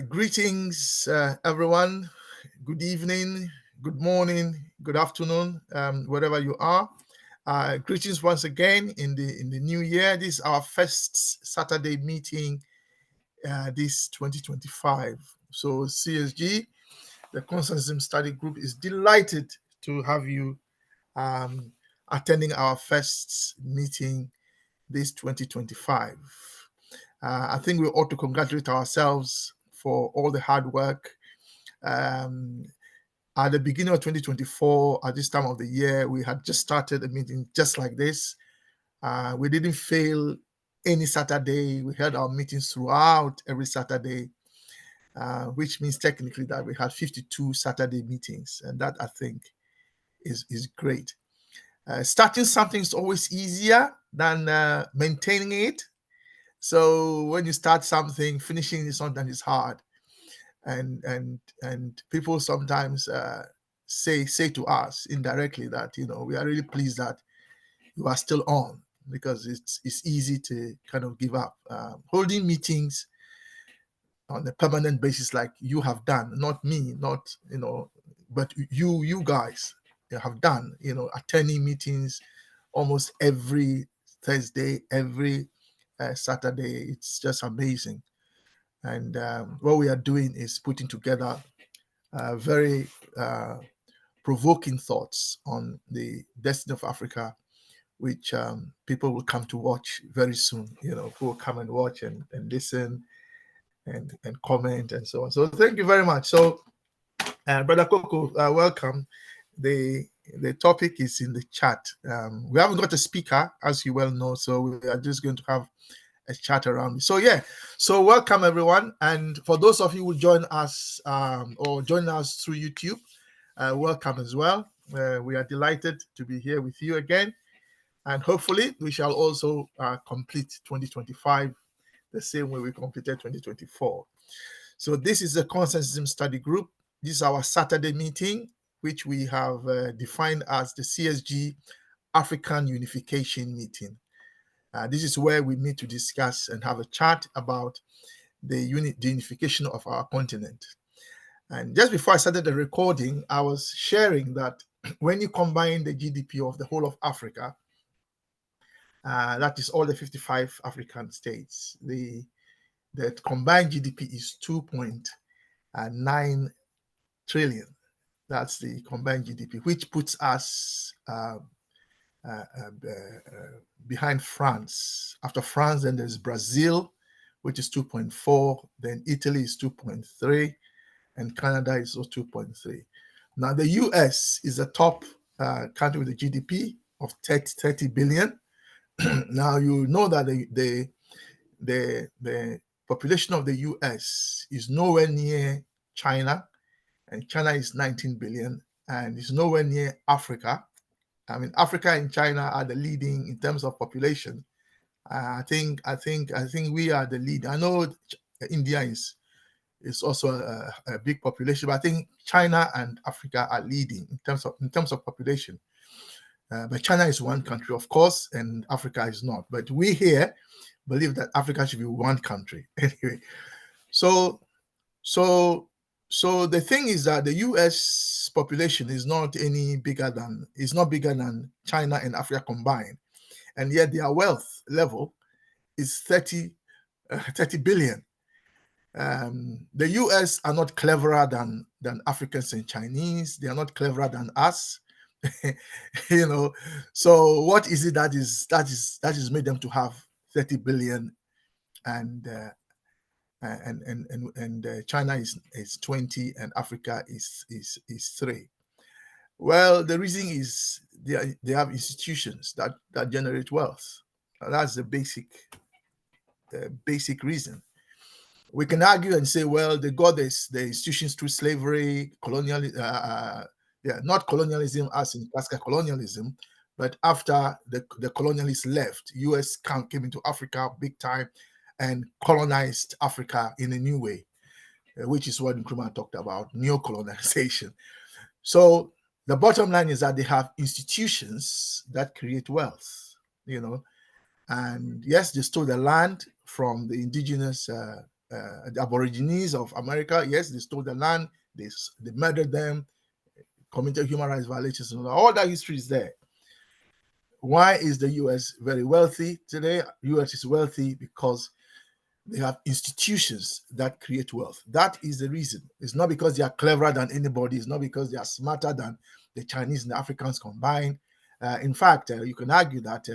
Greetings, everyone. Good evening, good morning, good afternoon, wherever you are. Greetings once again in the new year. This is our first Saturday meeting this 2025. So CSG, the Consensus Study Group, is delighted to have you um, attending our first meeting this 2025. I think we ought to congratulate ourselves for all the hard work. Um, at the beginning of 2024, at this time of the year, we had just started a meeting just like this. We didn't fail any Saturday. We held our meetings throughout every Saturday, which means technically that we had 52 Saturday meetings. And that, I think, is great. Starting something is always easier than maintaining it. So when you start something, finishing it sometimes is hard. And people sometimes say to us indirectly that we are really pleased that you are still on, because it's easy to kind of give up. Holding meetings on a permanent basis like you have done, not me, not but you guys have done, attending meetings almost every Thursday, every Saturday. It's just amazing. And what we are doing is putting together very provoking thoughts on the destiny of Africa, which people will come to watch very soon. Who will come and watch and listen and comment and so on. So thank you very much. So, Brother Coco, welcome. The topic is in the chat. We haven't got a speaker, as you well know, so we are just going to have a chat around. So so welcome everyone, and for those of you who join us or join us through YouTube, welcome as well. We are delighted to be here with you again, and hopefully we shall also complete 2025 the same way we completed 2024. So this is the Consensus Study Group. This is our Saturday meeting, which we have defined as the CSG African Unification Meeting. This is where we meet to discuss and have a chat about the unification of our continent. And just before I started the recording, I was sharing that when you combine the GDP of the whole of Africa, that is all the 55 African states, the combined GDP is 2.9 trillion. That's the combined GDP, which puts us behind France. After France, then there's Brazil, which is 2.4, then Italy is 2.3, and Canada is also 2.3. Now the US is the top country with a GDP of 30 billion. Now you know that the population of the US is nowhere near China, and China is 19 billion, and is nowhere near Africa. I mean, Africa and China are the leading in terms of population. I think we are the lead. I know India is also a big population, but I think China and Africa are leading in terms of population. But China is one country, of course, and Africa is not. But we here believe that Africa should be one country. Anyway, so the thing is that the U.S. population is not bigger than China and Africa combined, and yet their wealth level is 30 billion. The U.S. are not cleverer than Africans and Chinese. They are not cleverer than us. So what is it that is made them to have 30 billion, and China is 20 and Africa is 3? Well, the reason is they have institutions that generate wealth. That's the basic reason. We can argue and say, well, they got the institutions through slavery, not colonialism as in classical colonialism, but after the colonialists left, US came into Africa big time and colonized Africa in a new way, which is what Nkrumah talked about, neo-colonization. So the bottom line is that they have institutions that create wealth, and yes, they stole the land from the indigenous the Aborigines of America. Yes, they stole the land, they murdered them, committed human rights violations, and all that history is there. Why is the US very wealthy today? US is wealthy because they have institutions that create wealth. That is the reason. It's not because they are cleverer than anybody. It's not because they are smarter than the Chinese and the Africans combined. In fact, you can argue that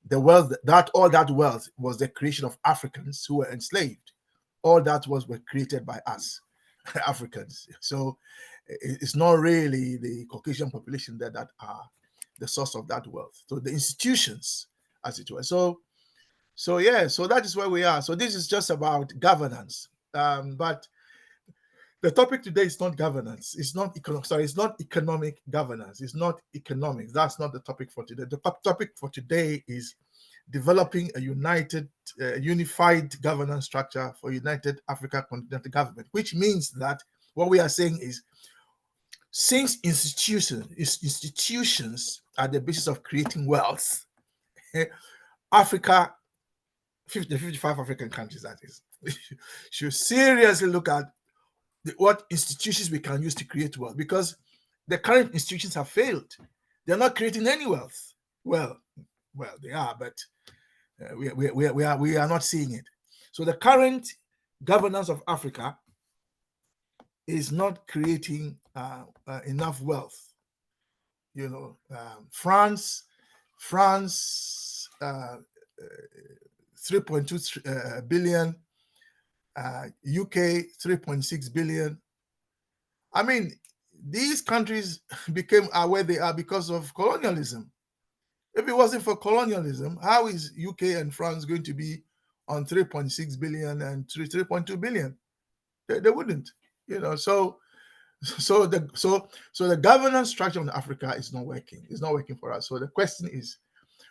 the wealth, that all that wealth was the creation of Africans who were enslaved. All that was were created by us, Africans. So it's not really the Caucasian population that are the source of that wealth. So the institutions, as it were. So yeah, so that is where we are. So this is just about governance. But the topic today is not governance. It's not economic. Sorry, it's not economic governance. It's not economics. That's not the topic for today. The topic for today is developing a unified governance structure for United Africa Continental Government, which means that what we are saying is, since institutions are the basis of creating wealth, Africa, 55 African countries, that is, should seriously look at what institutions we can use to create wealth, because the current institutions have failed. They're not creating any wealth. Well, they are, but we are not seeing it. So the current governance of Africa is not creating enough wealth. You know, France, 3.2 billion, UK 3.6 billion. I mean, these countries became where they are because of colonialism. If it wasn't for colonialism, how is UK and France going to be on 3.6 billion and 3.2 billion? They wouldn't, you know. So the governance structure in Africa is not working. It's not working for us. So the question is,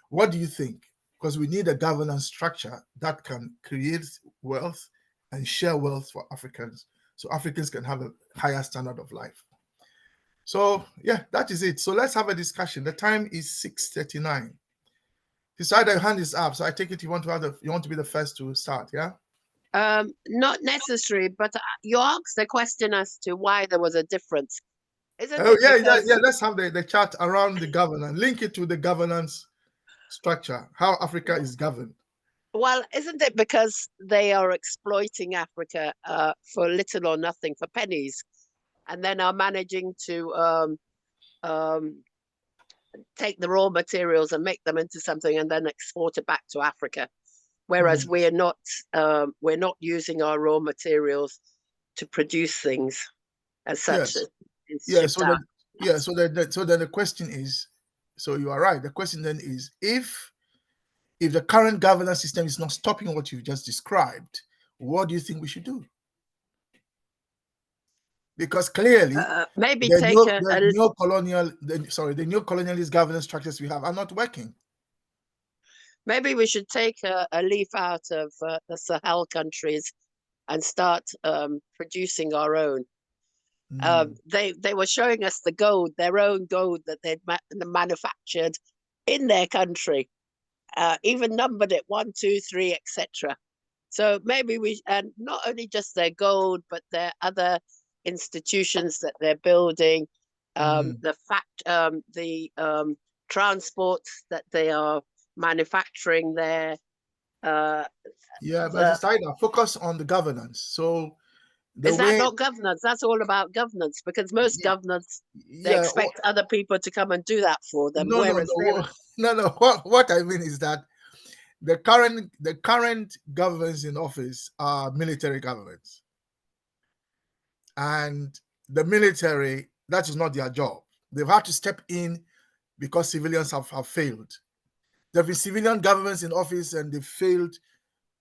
what do you think? Because we need a governance structure that can create wealth and share wealth for Africans, so Africans can have a higher standard of life. So yeah, that is it. So let's have a discussion. The time is 6:39. Decide your hand is up. So I take it you want to be the first to start, yeah? Not necessary, but you asked the question as to why there was a difference. Isn't Oh, it yeah, because... yeah. Let's have the chat around the governance. Link it to the governance structure, how Africa is governed. Well, isn't it because they are exploiting Africa for little or nothing, for pennies, and then are managing to take the raw materials and make them into something and then export it back to Africa, whereas we're not using our raw materials to produce things as such. Yes. So then the question is, so you are right. The question then is, if the current governance system is not stopping what you've just described, what do you think we should do? Because clearly, maybe the take the neo-colonialist governance structures we have are not working. Maybe we should take a leaf out of the Sahel countries and start producing our own. They were showing us the gold, their own gold that they'd manufactured in their country, even numbered it 1, 2, 3, etc. So maybe and not only just their gold, but their other institutions that they're building, the transports that they are manufacturing there. But it's either focus on the governance. So that not governance? That's all about governance, because most governments, they expect other people to come and do that for them. No. What I mean is that the current governments in office are military governments, and the military, that is not their job. They've had to step in because civilians have failed. There have been civilian governments in office and they failed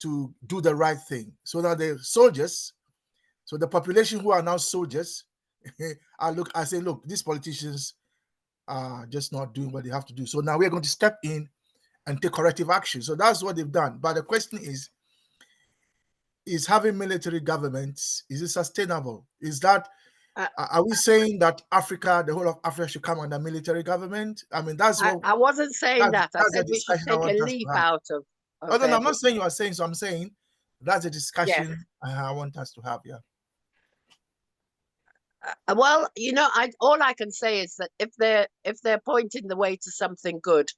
to do the right thing. So now the soldiers, so the population who are now soldiers, I say, look, these politicians are just not doing what they have to do. So now we're going to step in and take corrective action. So that's what they've done. But the question is having military governments, is it sustainable? Is that, are we saying that Africa, the whole of Africa, should come under military government? I mean, that's what... I wasn't saying that. I said we should take a leaf out of... No, I'm not saying you are saying. So I'm saying That's a discussion I want us to have. Yeah. Well, all I can say is that if they're pointing the way to something good,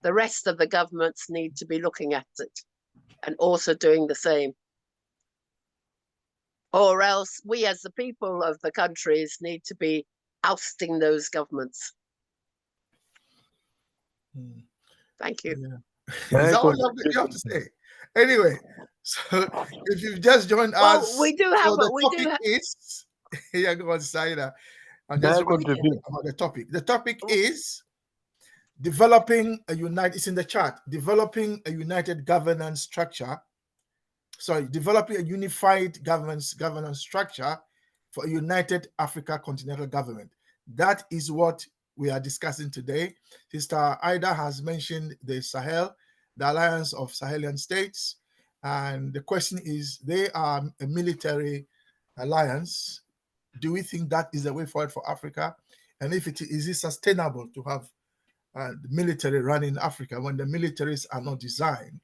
the rest of the governments need to be looking at it and also doing the same. Or else we as the people of the countries need to be ousting those governments. Thank you. Yeah. Is that what you have to say? Anyway, so if you've just joined us, we do have. the topic is. Yeah, go on, Saida. I'm just about the topic. The topic is developing a united. It's in the chat. Developing a united governance structure. Sorry, developing a unified governance structure for a united Africa continental government. That is what we are discussing today. Sister Ida has mentioned the Sahel, the Alliance of Sahelian States, and the question is, they are a military alliance. Do we think that is the way forward for Africa? And if it is it sustainable to have the military run in Africa when the militaries are not designed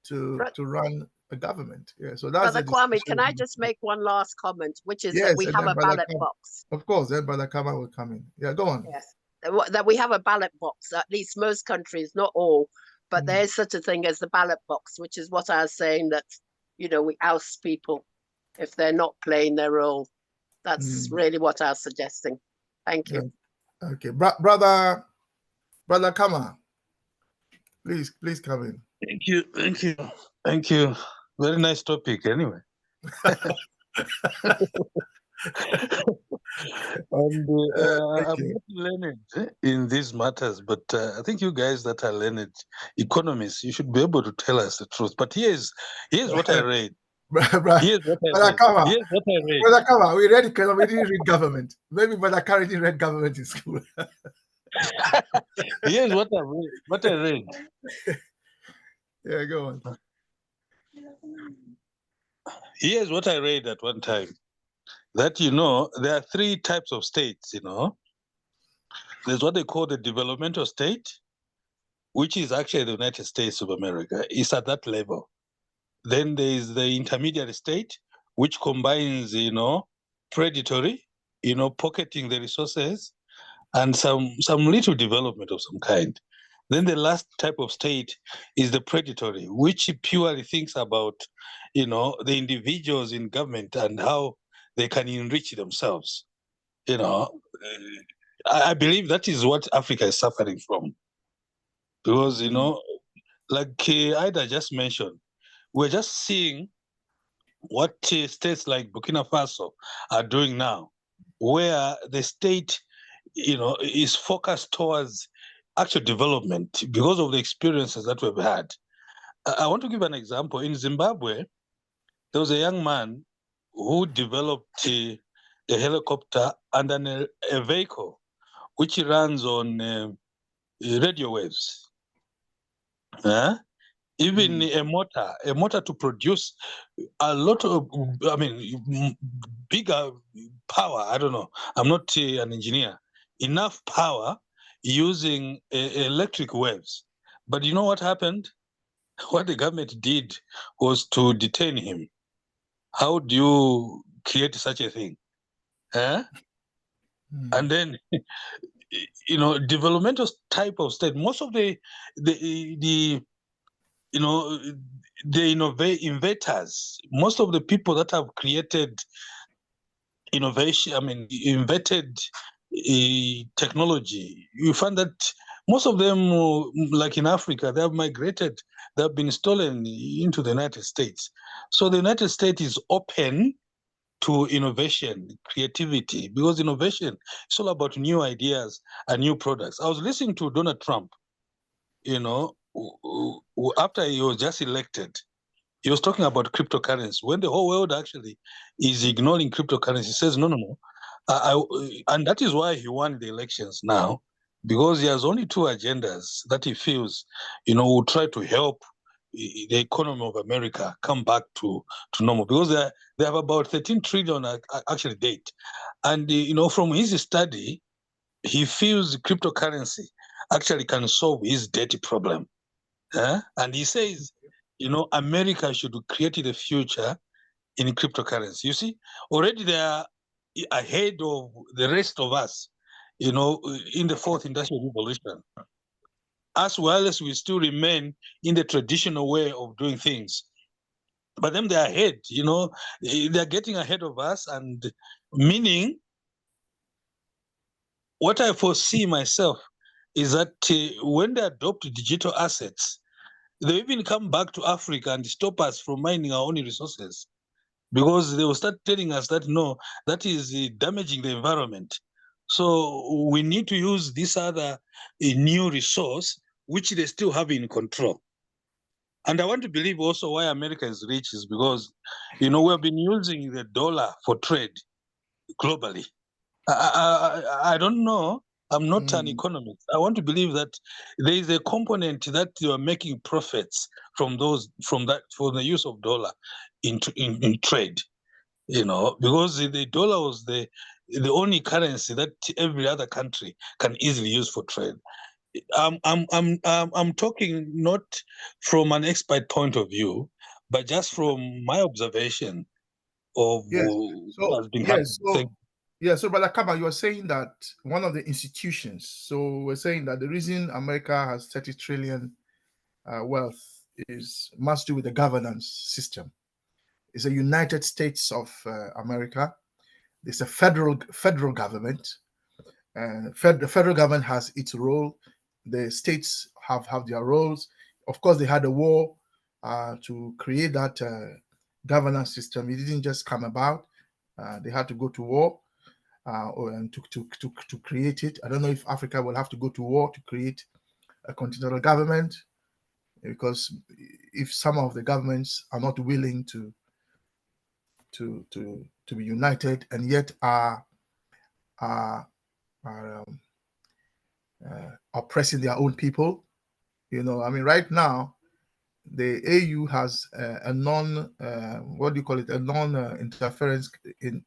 to run a government? Yeah, so that's Brother Kwame, can I just make one last comment, which is that we have a ballot box. Of course, then Brother Kama will come in. Yeah, go on. Yes, that we have a ballot box, at least most countries, not all, but there is such a thing as the ballot box, which is what I was saying, that, we oust people if they're not playing their role. That's really what I was suggesting. Thank you. Yeah. Okay, Brother Kama, please come in. Thank you. Very nice topic, anyway. And I'm not learned in these matters, but I think you guys that are learned economists, you should be able to tell us the truth. But here's what I read. Here's what I read. Brother Kama, we didn't read government. Maybe Brother Kama didn't read government in school. Here's what I read. Yeah, go on. Here's what I read at one time. That, there are three types of states, There's what they call the developmental state, which is actually the United States of America. It's at that level. Then there is the intermediate state, which combines, predatory, pocketing the resources, and some little development of some kind. Then the last type of state is the predatory, which purely thinks about, the individuals in government and how they can enrich themselves. I believe that is what Africa is suffering from. Because, like Ida just mentioned, we're just seeing what states like Burkina Faso are doing now, where the state, is focused towards actual development because of the experiences that we've had. I want to give an example. In Zimbabwe, there was a young man who developed a helicopter and a vehicle which runs on radio waves. Even a motor to produce a lot of, bigger power. I don't know. I'm not an engineer. Enough power using electric waves. But you know what happened? What the government did was to detain him. How do you create such a thing? And then, developmental type of state, most of the innovators, most of the people that have created innovation, invented technology, you find that most of them, like in Africa, they have migrated, they have been stolen into the United States. So the United States is open to innovation, creativity, because innovation is all about new ideas and new products. I was listening to Donald Trump, after he was just elected. He was talking about cryptocurrency, when the whole world actually is ignoring cryptocurrency. He says, no. And that is why he won the elections now, because he has only two agendas that he feels, will try to help the economy of America come back to normal, because they have about 13 trillion actually debt. And, from his study, he feels cryptocurrency actually can solve his debt problem. And he says America should create the future in cryptocurrency. You see, already they are ahead of the rest of us, in the fourth industrial revolution. As well as we still remain in the traditional way of doing things. But then they're ahead, they're getting ahead of us, and meaning what I foresee myself is that when they adopt digital assets, they even come back to Africa and stop us from mining our own resources, because they will start telling us that, no, that is damaging the environment. So we need to use this other new resource, which they still have in control. And I want to believe also why America is rich is because, we've been using the dollar for trade globally. I don't know. I'm not an economist. I want to believe that there is a component that you are making profits from that for the use of dollar in trade. Because the dollar was the only currency that every other country can easily use for trade. I'm talking not from an expert point of view, but just from my observation of what has been happening. So Brother Kaba, you are saying that one of the institutions, so we're saying that the reason America has 30 trillion wealth must do with the governance system. It's a United States of America. It's a federal government. The federal government has its role. The states have their roles. Of course, they had a war to create that governance system. It didn't just come about. They had to go to war and to create it. I don't know if Africa will have to go to war to create a continental government, because if some of the governments are not willing to be united and yet are oppressing their own people, right now the AU has a non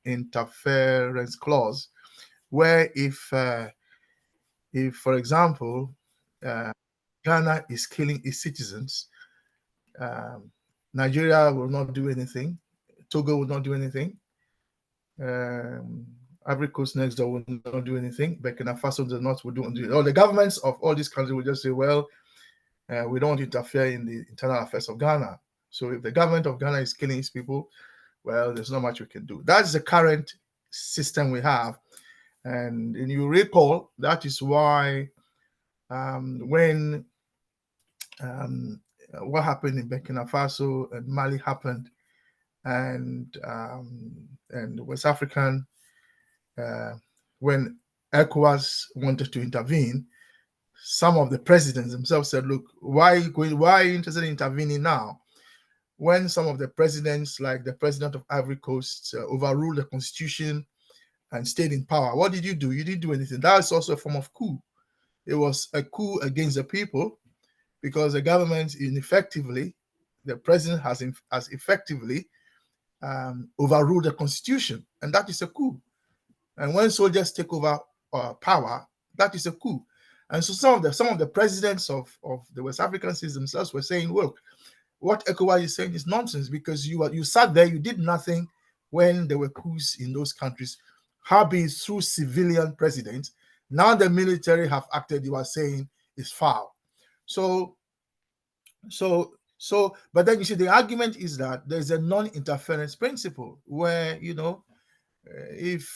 interference clause, where if for example Ghana is killing its citizens, Nigeria will not do anything, Togo will not do anything, Ivory Coast next door will not do anything, Burkina Faso does not will do. All the governments of all these countries will just say, well, we don't want to interfere in the internal affairs of Ghana. So if the government of Ghana is killing its people, well, there's not much we can do. That's the current system we have. And you recall, that is why when what happened in Burkina Faso and Mali happened, and West African, when ECOWAS wanted to intervene, some of the presidents themselves said, look, why are you interested in intervening now? When some of the presidents, like the president of Ivory Coast, overruled the constitution and stayed in power, what did you do? You didn't do anything. That is also a form of coup. It was a coup against the people, because the government the president has effectively overruled the constitution, and that is a coup. And when soldiers take over power, that is a coup. And so some of the presidents of the West African states themselves were saying, look, what ECOWAS is saying is nonsense, because you sat there, you did nothing when there were coups in those countries, hardly through civilian presidents. Now the military have acted, you are saying is foul. But then you see, the argument is that there's a non-interference principle where, if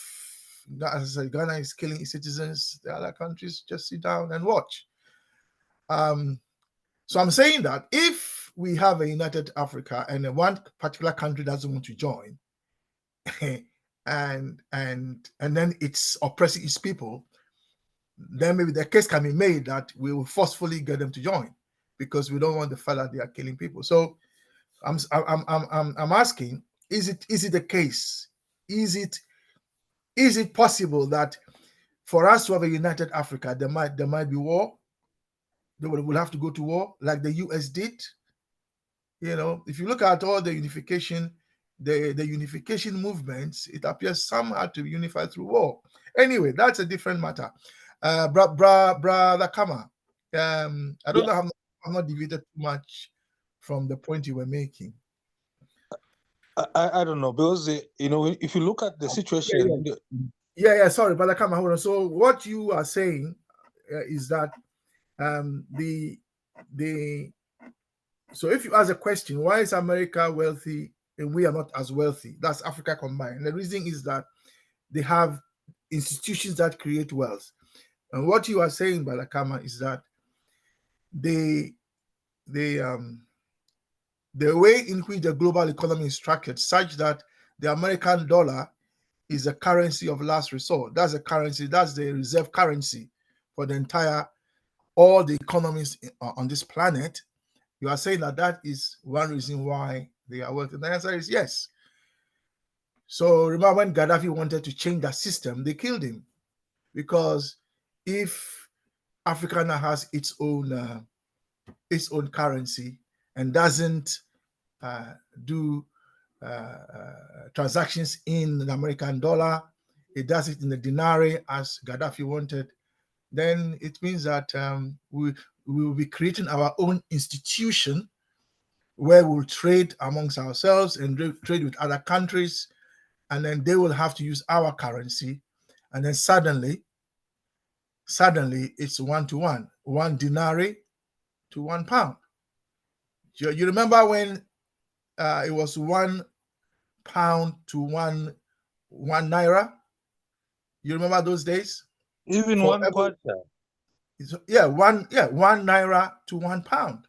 as I said, Ghana is killing its citizens, the other countries just sit down and watch. So I'm saying that if we have a united Africa and one particular country doesn't want to join, and then it's oppressing its people, then maybe the case can be made that we will forcefully get them to join, because we don't want the fact that they are killing people. So I'm asking, is it the case? Is it possible that for us to have a united Africa, there might be war? They will have to go to war like the US did. If you look at all the unification, the unification movements, it appears some had to be unified through war. Anyway, that's a different matter. Brother Kama, I don't know, I'm not deviated too much from the point you were making. I don't know, because if you look at the situation, Sorry, Brother Kama, hold on. So what you are saying is that so if you ask a question, why is America wealthy and we are not as wealthy? That's Africa combined. And the reason is that they have institutions that create wealth. And what you are saying, Brother Kama, is that the way in which the global economy is structured, such that the American dollar is a currency of last resort. That's a currency, that's the reserve currency for all the economies on this planet. You are saying that is one reason why they are wealthy. The answer is yes. So remember when Gaddafi wanted to change that system, they killed him, because if Africa now has its own currency and doesn't do transactions in the American dollar, it does it in the dinar as Gaddafi wanted, then it means that we will be creating our own institution where we'll trade amongst ourselves and trade with other countries, and then they will have to use our currency, and then suddenly it's 1-to-1, 1 dinar to 1 pound. You remember when it was 1 pound to 1 naira? You remember those days? Even For 1 quarter. one naira to 1 pound.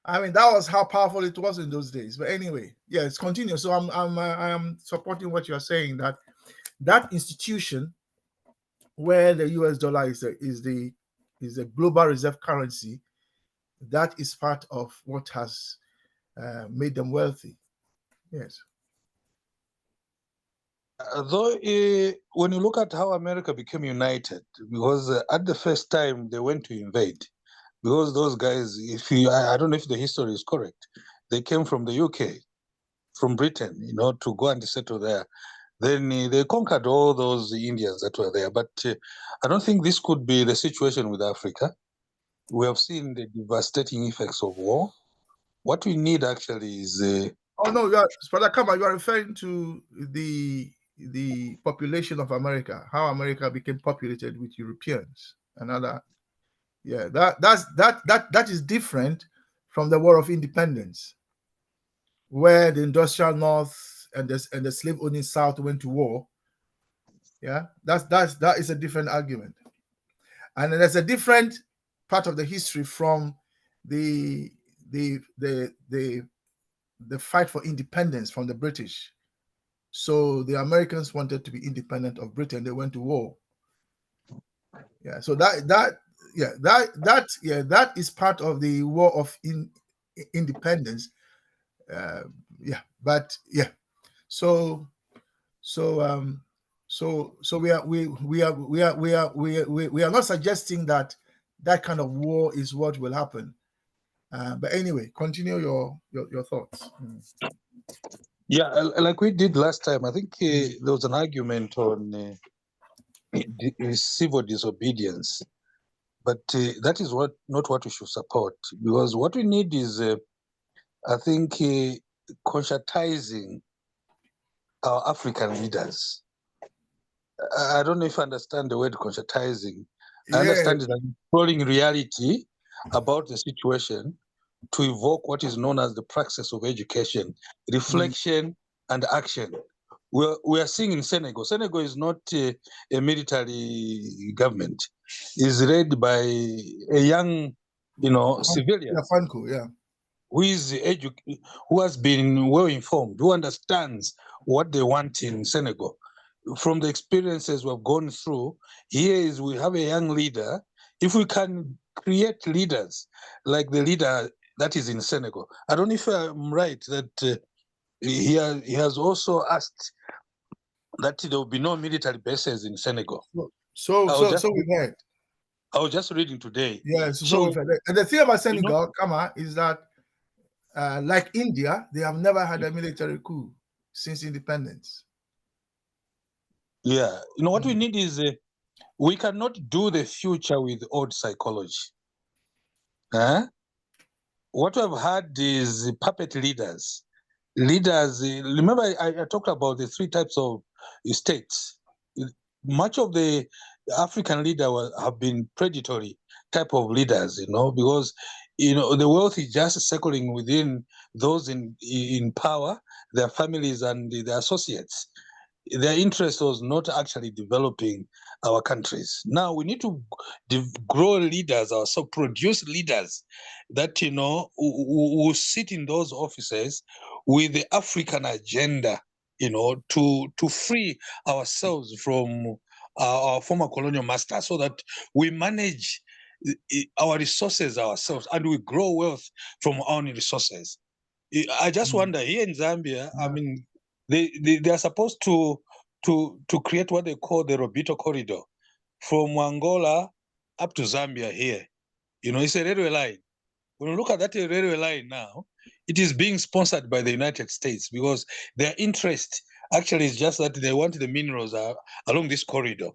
I mean, that was how powerful it was in those days. But anyway, it's continuous. So I am supporting what you are saying, that institution where the US dollar is the global reserve currency, that is part of what has made them wealthy. Yes. Though when you look at how America became united, because at the first time they went to invade, because those guys, I don't know if the history is correct, they came from the UK, from Britain, to go and settle there. Then they conquered all those Indians that were there. But I don't think this could be the situation with Africa. We have seen the devastating effects of war. What we need actually is... oh, no, Brother Kama, you are referring to the population of America, how America became populated with Europeans and other. Yeah, that is different from the War of Independence, where the industrial North and the slave owning South went to war. Yeah, that is a different argument, and there's a different part of the history from the fight for independence from the British. So the Americans wanted to be independent of Britain. They went to war. Yeah, so that is part of the war of independence. So we are not suggesting that kind of war is what will happen. But anyway, continue your thoughts. Yeah, like we did last time, I think there was an argument on civil disobedience, but that is not what we should support, because what we need is, I think, conscientizing our African leaders. I don't know if I understand the word conscientizing. I understand that exploring reality about the situation to evoke what is known as the praxis of education, reflection, and action. We are seeing in Senegal. Senegal is not a military government. It's led by a young, civilian. Who has been well informed, who understands what they want in Senegal. From the experiences we've gone through, we have a young leader. If we can create leaders like the leader that is in Senegal, I don't know if I'm right that he has also asked that there will be no military bases in Senegal. So we've heard. I was just reading today. Yes, so we've heard. And the thing about Senegal, Kama, is that like India, they have never had a military coup since independence. Yeah, what we need is we cannot do the future with old psychology. what we've had is puppet leaders. Leaders, remember I talked about the three types of states. Much of the African leaders have been predatory type of leaders, because the wealth is just circling within those in power, their families and their associates. Their interest was not actually developing our countries. Now we need to grow leaders ourselves, produce leaders that who sit in those offices with the African agenda, to free ourselves from our former colonial masters, so that we manage our resources ourselves and we grow wealth from our own resources. I just wonder, here in Zambia, I mean, they are supposed to create what they call the Robito corridor from Angola up to Zambia here. It's a railway line. When you look at that railway line now, it is being sponsored by the United States, because their interest actually is just that they want the minerals along this corridor.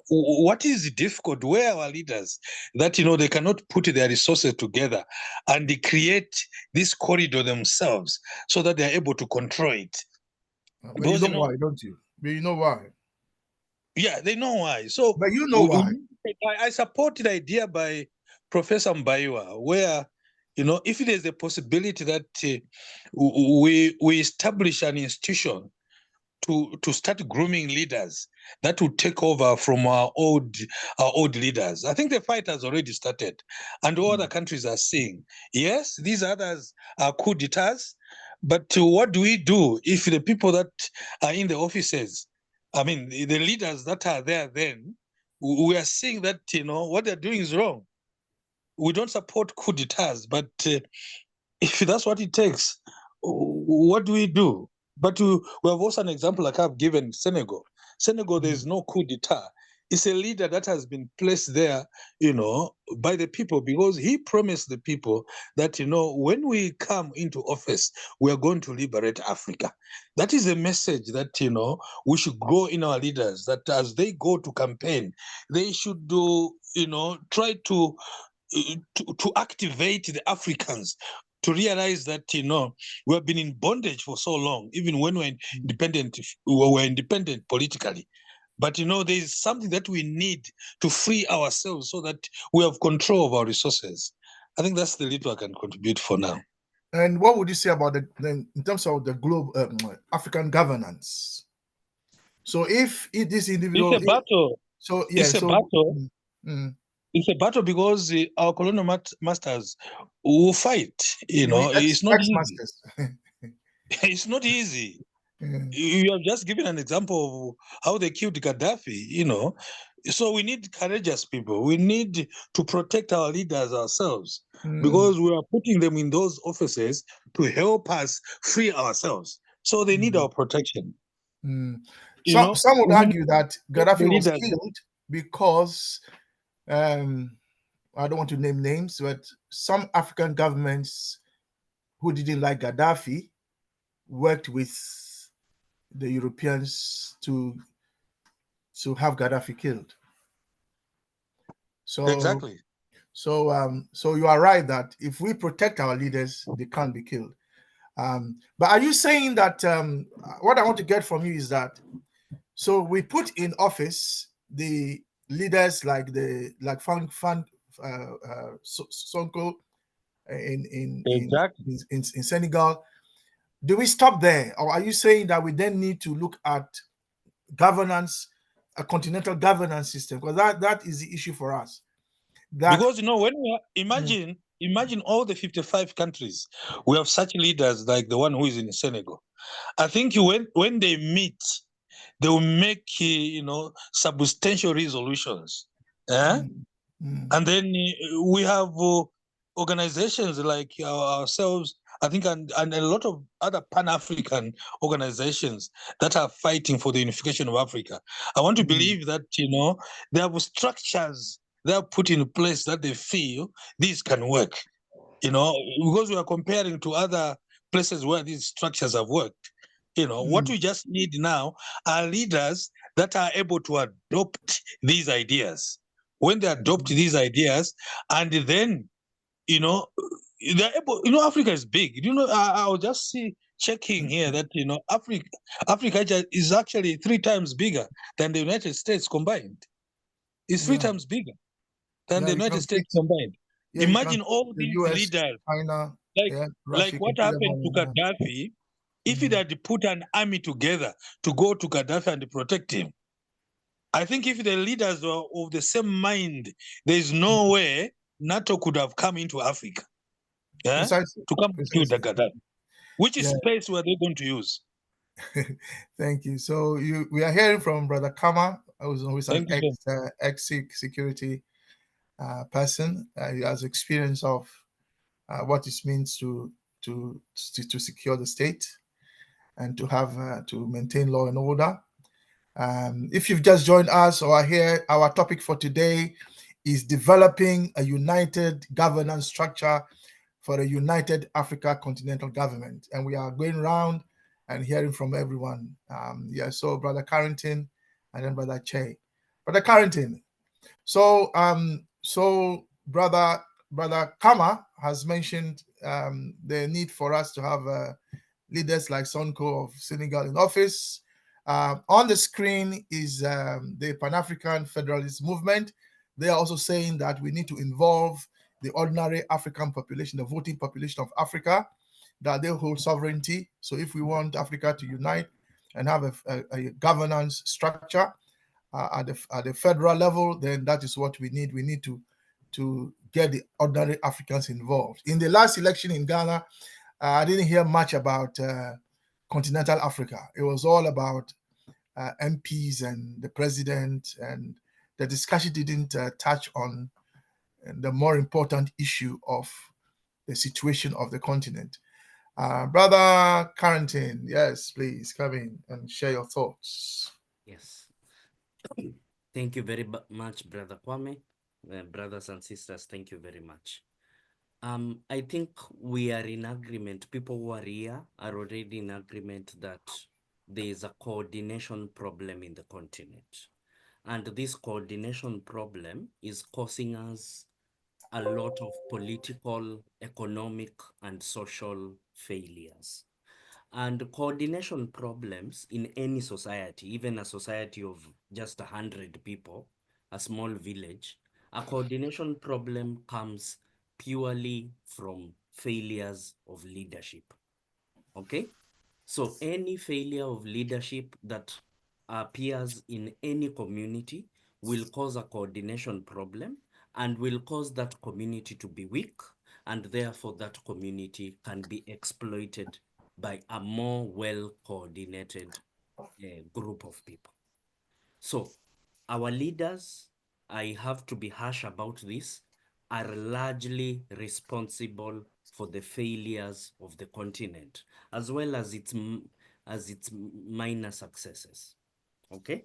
What is difficult? Where are our leaders that they cannot put their resources together and they create this corridor themselves so that they're able to control it? But you know why, don't you? But you know why? Yeah, they know why. So, but you know why? I support the idea by Professor Mbaiwa, where if there's a possibility that we establish an institution to start grooming leaders that will take over from our old leaders. I think the fight has already started, and all other countries are seeing. Yes, these others are coup d'etats, but what do we do if the people that are in the offices, I mean, the leaders that are there then, we are seeing that what they're doing is wrong. We don't support coup d'etats, but if that's what it takes, what do we do? But we have also an example like I've given Senegal. Senegal, there's no coup d'etat. It's a leader that has been placed there, by the people, because he promised the people that, when we come into office, we are going to liberate Africa. That is a message that, we should grow in our leaders, that as they go to campaign, they should do, try to activate the Africans to realize that we have been in bondage for so long, even when we're independent politically. But there is something that we need to free ourselves so that we have control of our resources. I think that's the little I can contribute for now. And what would you say about in terms of the global African governance? So if this individual, it's a battle. So yeah, it's a battle. It's a battle because our colonial masters will fight. It's not easy. It's not easy. You have just given an example of how they killed Gaddafi, So we need courageous people. We need to protect our leaders ourselves, because we are putting them in those offices to help us free ourselves. So they need our protection. Some would argue that Gaddafi was killed because, I don't want to name names, but some African governments who didn't like Gaddafi worked with the Europeans to have Gaddafi killed. So exactly. So you are right that if we protect our leaders, they can't be killed. But are you saying that what I want to get from you is that so we put in office the leaders like Sonko in Senegal? Do we stop there, or are you saying that we then need to look at governance, a continental governance system, because that is the issue for us? Because when we imagine all the 55 countries, we have such leaders like the one who is in Senegal. I think when they meet, they will make substantial resolutions. And then we have organizations like ourselves, I think, and a lot of other Pan-African organizations that are fighting for the unification of Africa. I want to believe that they have structures they are put in place that they feel these can work. Because we are comparing to other places where these structures have worked. What we just need now are leaders that are able to adopt these ideas. When they adopt these ideas, and then, they're able, Africa is big. I was just checking here that, Africa is actually 3 times bigger than the United States combined. It's three Yeah. times bigger than the You United can States fit, combined. yeah, you can Imagine fit all the these US, leaders, China, like yeah, like Russia, you what can put them happened all to in there. Gaddafi. If it had put an army together to go to Gaddafi and protect him, I think if the leaders were of the same mind, there is no way NATO could have come into Africa, Precisely. to come and kill the Precisely. Gaddafi. Which Yeah. space were they going to use? Thank you. So we are hearing from Brother Kama, who's an Thank you, sir. ex security person. He has experience of what it means to secure the state and to have to maintain law and order. If you've just joined us or are here, our topic for today is developing a united governance structure for a united Africa continental government. And we are going around and hearing from everyone. So Brother Carrington and then Brother Che. Brother Carrington. So Brother Kama has mentioned the need for us to have leaders like Sonko of Senegal in office. On the screen is the Pan-African Federalist Movement. They are also saying that we need to involve the ordinary African population, the voting population of Africa, that they hold sovereignty. So if we want Africa to unite and have a governance structure at the federal level, then that is what we need. We need to get the ordinary Africans involved. In the last election in Ghana, I didn't hear much about continental Africa. It was all about MPs and the president, and the discussion didn't touch on the more important issue of the situation of the continent. Brother Carrington, yes, please come in and share your thoughts. Yes. Thank you very much, Brother Kwame. Brothers and sisters, thank you very much. I think we are in agreement. People who are here are already in agreement that there is a coordination problem in the continent. And this coordination problem is causing us a lot of political, economic, and social failures. And coordination problems in any society, even a society of just 100 people, a small village, a coordination problem comes purely from failures of leadership. Okay? So any failure of leadership that appears in any community will cause a coordination problem and will cause that community to be weak, and therefore that community can be exploited by a more well-coordinated group of people. So our leaders, I have to be harsh about this, are largely responsible for the failures of the continent, as well as its minor successes. Okay?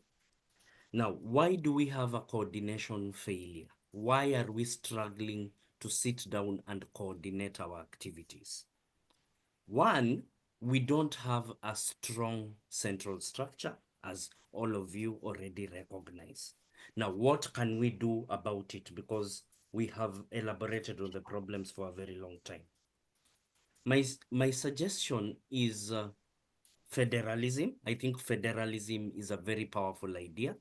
Now, why do we have a coordination failure? Why are we struggling to sit down and coordinate our activities? One, we don't have a strong central structure, as all of you already recognize. Now, what can we do about it? Because we have elaborated on the problems for a very long time. My suggestion is federalism. I think federalism is a very powerful idea.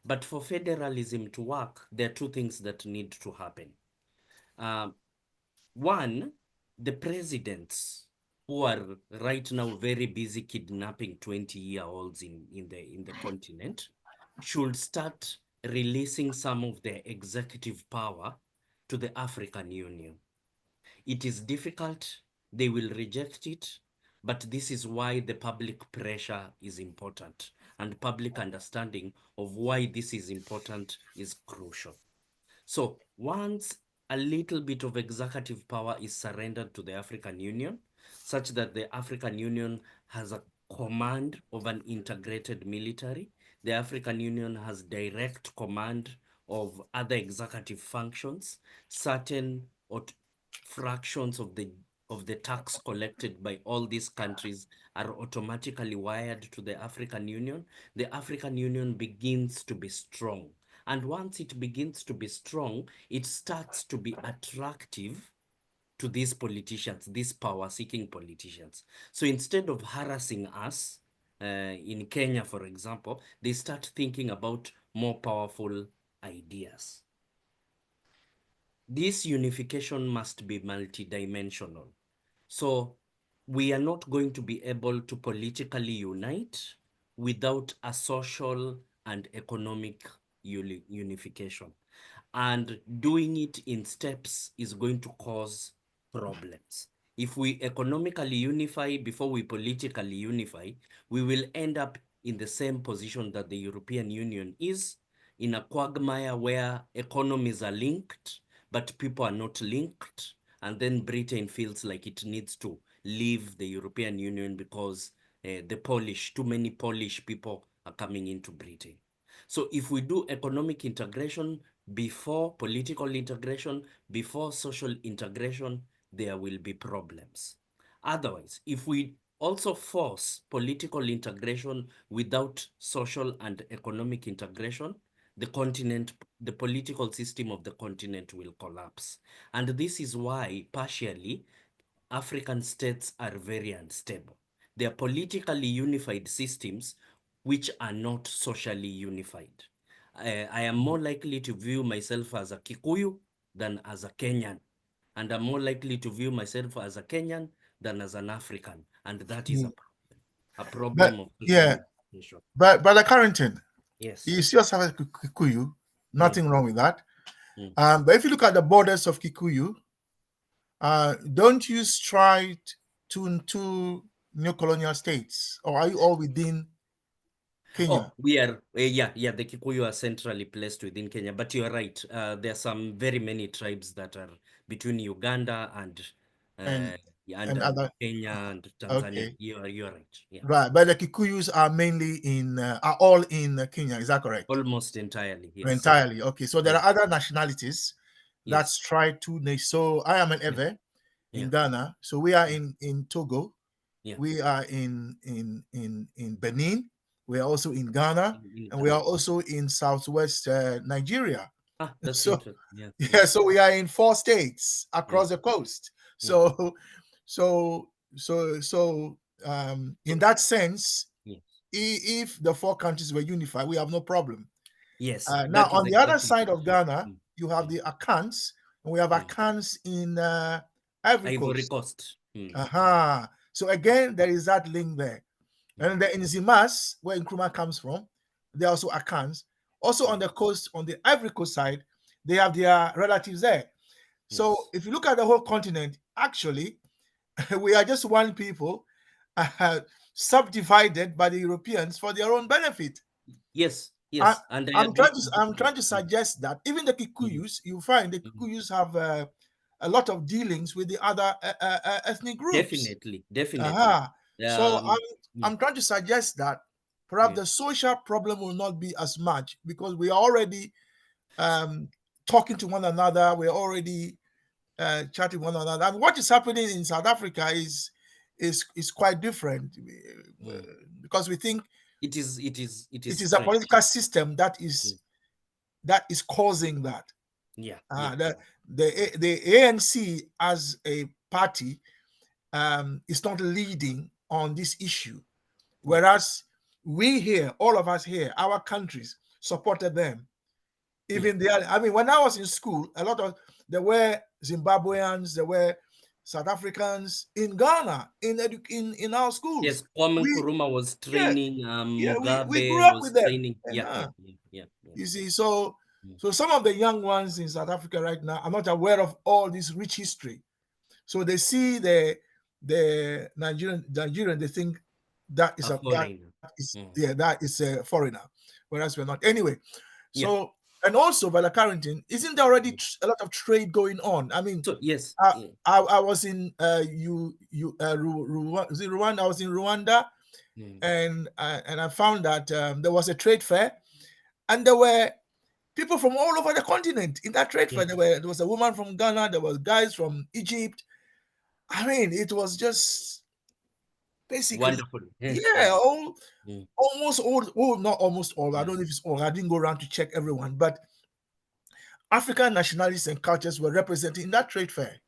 But for federalism to work, there are two things that need to happen. One, the presidents who are right now very busy kidnapping 20-year-olds in the continent should start releasing some of their executive power to the African Union. It is difficult, they will reject it, but this is why the public pressure is important, and public understanding of why this is important is crucial. So once a little bit of executive power is surrendered to the African Union, such that the African Union has a command of an integrated military, the African Union has direct command of other executive functions, certain fractions of the tax collected by all these countries are automatically wired to the African Union, the African Union begins to be strong. And once it begins to be strong, it starts to be attractive to these politicians, these power-seeking politicians. So instead of harassing us, in Kenya, for example, they start thinking about more powerful ideas. This unification must be multidimensional. So we are not going to be able to politically unite without a social and economic unification. And doing it in steps is going to cause problems. If we economically unify before we politically unify, we will end up in the same position that the European Union is, in a quagmire where economies are linked, but people are not linked. And then Britain feels like it needs to leave the European Union because too many Polish people are coming into Britain. So if we do economic integration before political integration, before social integration, there will be problems. Otherwise, if we also force political integration without social and economic integration, the political system of the continent will collapse. And this is why, partially, African states are very unstable. They are politically unified systems which are not socially unified. I am more likely to view myself as a Kikuyu than as a Kenyan. And I'm more likely to view myself as a Kenyan than as an African. And that is a problem of social unification. But Brother Carrington, Yes. you see yourself as Kikuyu, nothing wrong with that. Mm. But if you look at the borders of Kikuyu, don't you stride to new colonial states, or are you all within Kenya? Oh, we are, the Kikuyu are centrally placed within Kenya, but you're right. There are some very many tribes that are between Uganda and other. Kenya and Tanzania. Okay. You're right. Yeah. Right, but the Kikuyus are mainly are all in Kenya. Is that correct? Almost entirely. Yes. Entirely. Okay. So there Yes. are other nationalities that Yes. stride to nations. So I am an Ewe in Ghana. So we are in Togo. Yeah. We are in Benin. We are also in Ghana, and we are also in southwest Nigeria. That's so interesting. yeah, so we are in 4 states across the coast. So in that sense, if the 4 countries were unified, we have no problem. Yes. Now on the other side of Ghana, you have the Akans, and we have Akans in Ivory Coast. So again, there is that link there. And then in Zimas, where Nkrumah comes from, there are also Akans. Also on the coast, on the Ivory Coast side, they have their relatives there. So if you look at the whole continent, actually, we are just one people subdivided by the Europeans for their own benefit. Yes. I'm trying to suggest that even the Kikuyus, you find the Kikuyus have a lot of dealings with the other ethnic groups. Definitely. So I'm trying to suggest that perhaps the social problem will not be as much because we are already talking to one another. We're already chatting one another. And what is happening in South Africa is quite different because we think it is a political system that is causing that. The ANC as a party is not leading on this issue, whereas we here, all of us here, our countries supported them. Even when I was in school, there were Zimbabweans, there were South Africans in Ghana in our schools. Yes, Kwame Nkrumah was training. Mugabe we grew up was with them. Training. You see, so some of the young ones in South Africa right now are not aware of all this rich history. So they see the Nigerian, they think that is that is a foreigner, whereas we're not. Anyway, so and also Brother Carrington, isn't there already a lot of trade going on? I mean, yes, I was in Rwanda. I was in Rwanda, and I found that there was a trade fair, and there were people from all over the continent in that trade fair. There was a woman from Ghana. There was guys from Egypt. I mean, it was just basically wonderful. Almost all, not almost all. I don't know if it's all. I didn't go around to check everyone, but African nationalities and cultures were represented in that trade fair.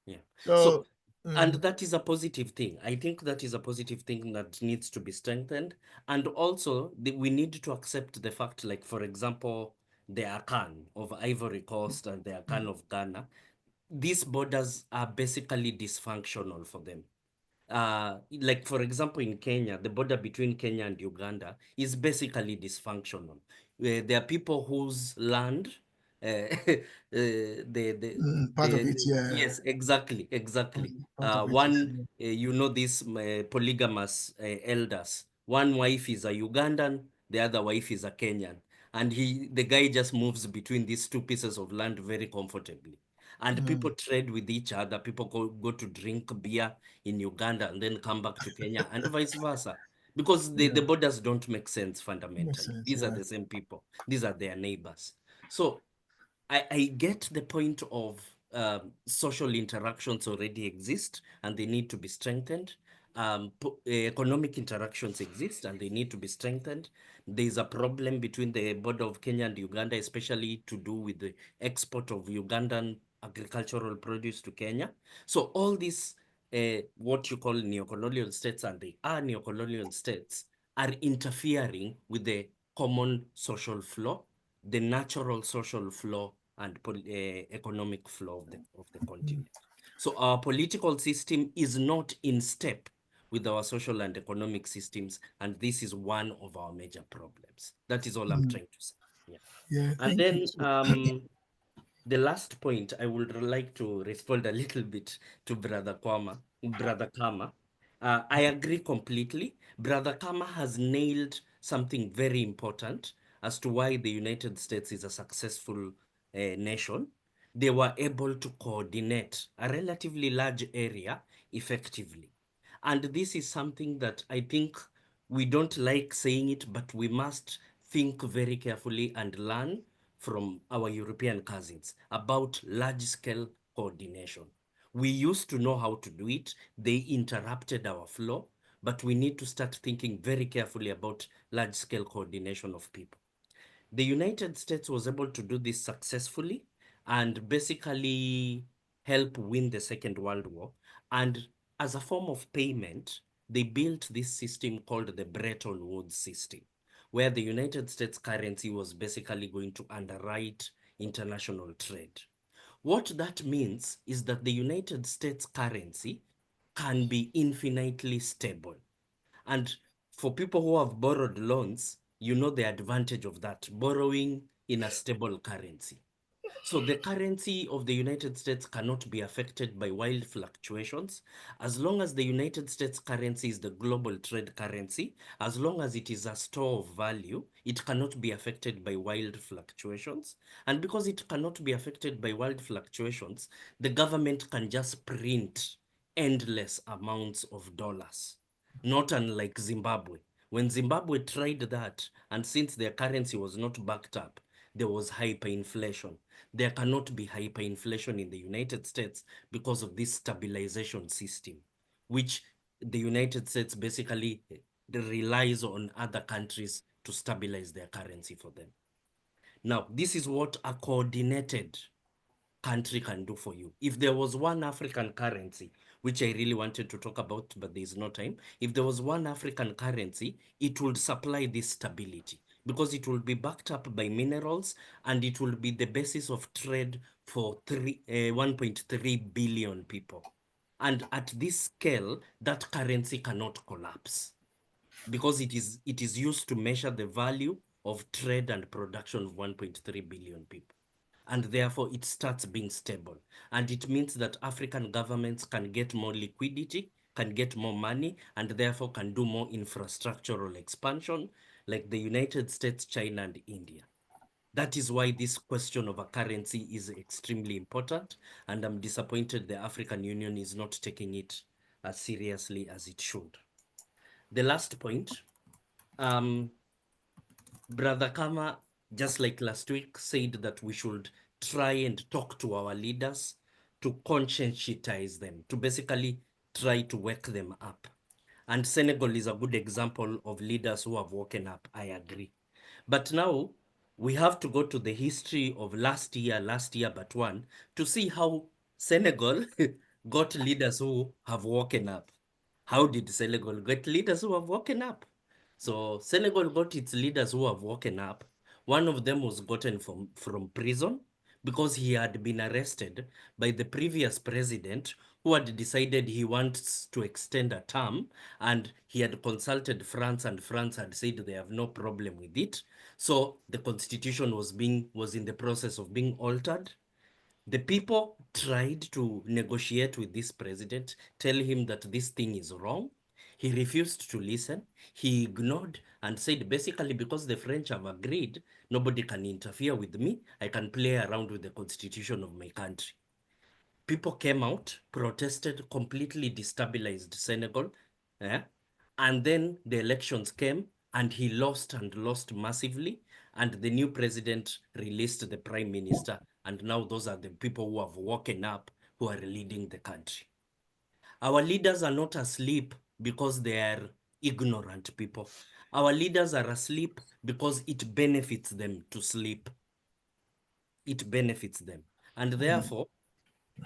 Yeah. So, And that is a positive thing. I think that is a positive thing that needs to be strengthened. And also, we need to accept the fact, like, for example, the Akan of Ivory Coast and the Akan of Ghana, these borders are basically dysfunctional for them. Like, for example, in Kenya, the border between Kenya and Uganda is basically dysfunctional. There are people whose land, part of it, yeah. yes, exactly, exactly. Part of it is, One, you know, these polygamous elders. One wife is a Ugandan, the other wife is a Kenyan, and the guy just moves between these two pieces of land very comfortably. And people trade with each other. People go to drink beer in Uganda and then come back to Kenya and vice versa. Because the borders don't make sense makes fundamentally. sense, These are yeah. the same people. These are their neighbors. So I get the point of social interactions already exist and they need to be strengthened. Economic interactions exist and they need to be strengthened. There's a problem between the border of Kenya and Uganda, especially to do with the export of Ugandan agricultural produce to Kenya. So all these, what you call neocolonial states, and they are neocolonial states, are interfering with the common social flow, the natural social flow and economic flow of the continent. So our political system is not in step with our social and economic systems, and this is one of our major problems. That is all I'm trying to say. Yeah. Yeah, And thank you. then the last point, I would like to respond a little bit to Brother Kama. I agree completely. Brother Kama has nailed something very important as to why the United States is a successful nation. They were able to coordinate a relatively large area effectively. And this is something that I think we don't like saying it, but we must think very carefully and learn from our European cousins about large-scale coordination. We used to know how to do it. They interrupted our flow, but we need to start thinking very carefully about large-scale coordination of people. The United States was able to do this successfully and basically help win the Second World War. And as a form of payment, they built this system called the Bretton Woods system, where the United States currency was basically going to underwrite international trade. What that means is that the United States currency can be infinitely stable. And for people who have borrowed loans, you know the advantage of that, borrowing in a stable currency. So the currency of the United States cannot be affected by wild fluctuations. As long as the United States currency is the global trade currency, as long as it is a store of value, it cannot be affected by wild fluctuations. And because it cannot be affected by wild fluctuations, the government can just print endless amounts of dollars, not unlike Zimbabwe. When Zimbabwe tried that, and since their currency was not backed up, there was hyperinflation. There cannot be hyperinflation in the United States because of this stabilization system, which the United States basically relies on other countries to stabilize their currency for them. Now, this is what a coordinated country can do for you. If there was one African currency, which I really wanted to talk about, but there is no time. If there was one African currency, it would supply this stability because it will be backed up by minerals and it will be the basis of trade for 1.3 billion people. And at this scale, that currency cannot collapse because it is used to measure the value of trade and production of 1.3 billion people. And therefore it starts being stable. And it means that African governments can get more liquidity, can get more money, and therefore can do more infrastructural expansion like the United States, China, and India. That is why this question of a currency is extremely important, and I'm disappointed the African Union is not taking it as seriously as it should. The last point, Brother Kama, just like last week, said that we should try and talk to our leaders to conscientize them, to basically try to wake them up. And Senegal is a good example of leaders who have woken up. I agree. But now we have to go to the history of last year but one, to see how Senegal got leaders who have woken up. How did Senegal get leaders who have woken up? So Senegal got its leaders who have woken up. One of them was gotten from prison because he had been arrested by the previous president who had decided he wants to extend a term, and he had consulted France, and France had said they have no problem with it. So the constitution was in the process of being altered. The people tried to negotiate with this president, tell him that this thing is wrong. He refused to listen. He ignored and said, basically, because the French have agreed, nobody can interfere with me. I can play around with the constitution of my country. People came out, protested, completely destabilized Senegal. And then the elections came, and he lost and lost massively. And the new president released the prime minister. And now those are the people who have woken up, who are leading the country. Our leaders are not asleep because they are ignorant people. Our leaders are asleep because it benefits them to sleep. It benefits them. And therefore,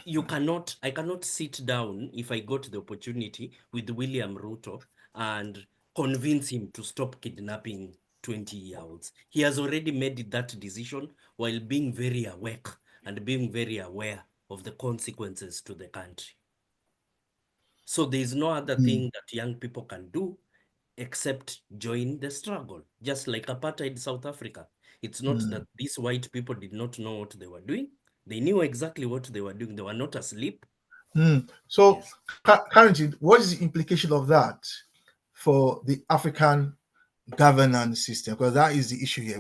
I cannot sit down if I got the opportunity with William Ruto and convince him to stop kidnapping 20-year-olds. He has already made that decision while being very awake and being very aware of the consequences to the country. So there is no other thing that young people can do except join the struggle, just like apartheid South Africa. It's not that these white people did not know what they were doing. They knew exactly what they were doing. They were not asleep. So, Yes. currently, what is the implication of that for the African governance system? Because that is the issue here.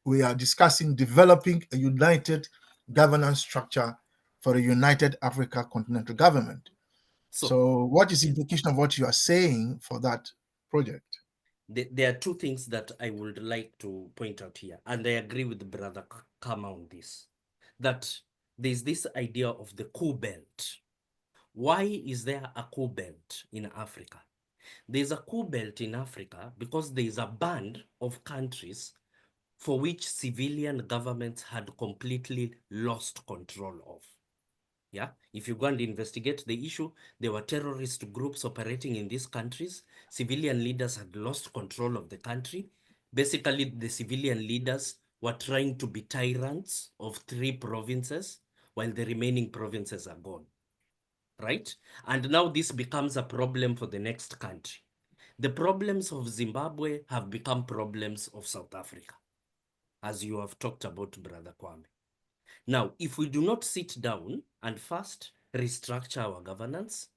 We are discussing developing a united governance structure for a united Africa continental government. So what is the implication of what you are saying for that project? There are two things that I would like to point out here, and I agree with Brother Kama on this, that there's this idea of the coup belt. Why is there a coup belt in Africa? There's a coup belt in Africa because there's a band of countries for which civilian governments had completely lost control of. Yeah, if you go and investigate the issue, there were terrorist groups operating in these countries. Civilian leaders had lost control of the country. Basically, the civilian leaders were trying to be tyrants of 3 provinces while the remaining provinces are gone, right? And now this becomes a problem for the next country. The problems of Zimbabwe have become problems of South Africa, as you have talked about, Brother Kwame. Now, if we do not sit down and first restructure our governance,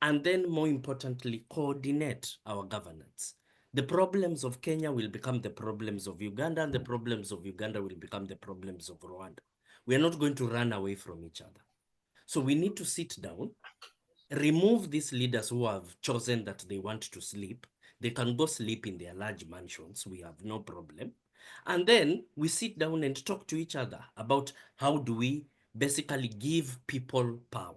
and then more importantly, coordinate our governance, the problems of Kenya will become the problems of Uganda, and the problems of Uganda will become the problems of Rwanda. We are not going to run away from each other. So we need to sit down, remove these leaders who have chosen that they want to sleep. They can go sleep in their large mansions. We have no problem. And then we sit down and talk to each other about how do we basically give people power.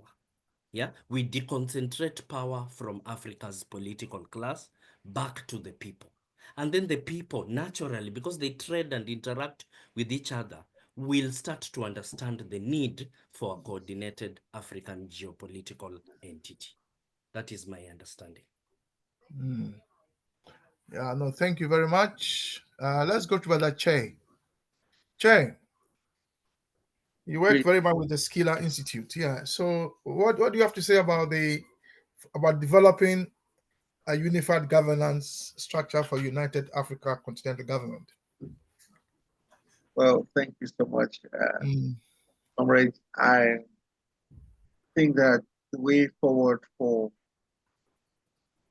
Yeah, we deconcentrate power from Africa's political class back to the people. And then the people, naturally, because they trade and interact with each other, will start to understand the need for a coordinated African geopolitical entity. That is my understanding. Yeah, no, thank you very much. Let's go to Brother Che. Che, you work very much with the Skiller Institute. Yeah. So what do you have to say about developing a unified governance structure for United Africa Continental Government? Well, thank you so much, comrades. I think that the way forward for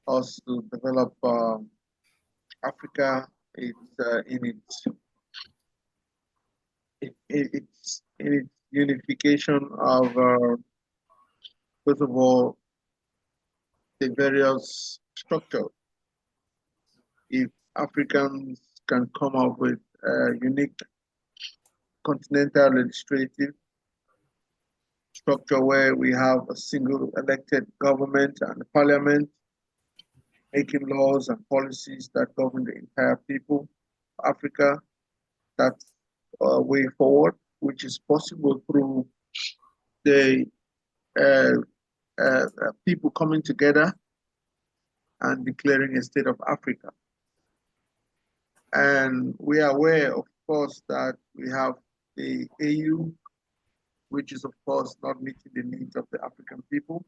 us to develop Africa is it's in its unification of first of all the various structures. If Africans can come up with a unique continental legislative structure where we have a single elected government and parliament making laws and policies that govern the entire people of Africa, that's a way forward, which is possible through the people coming together and declaring a state of Africa. And we are aware, of course, that we have the AU, which is, of course, not meeting the needs of the African people.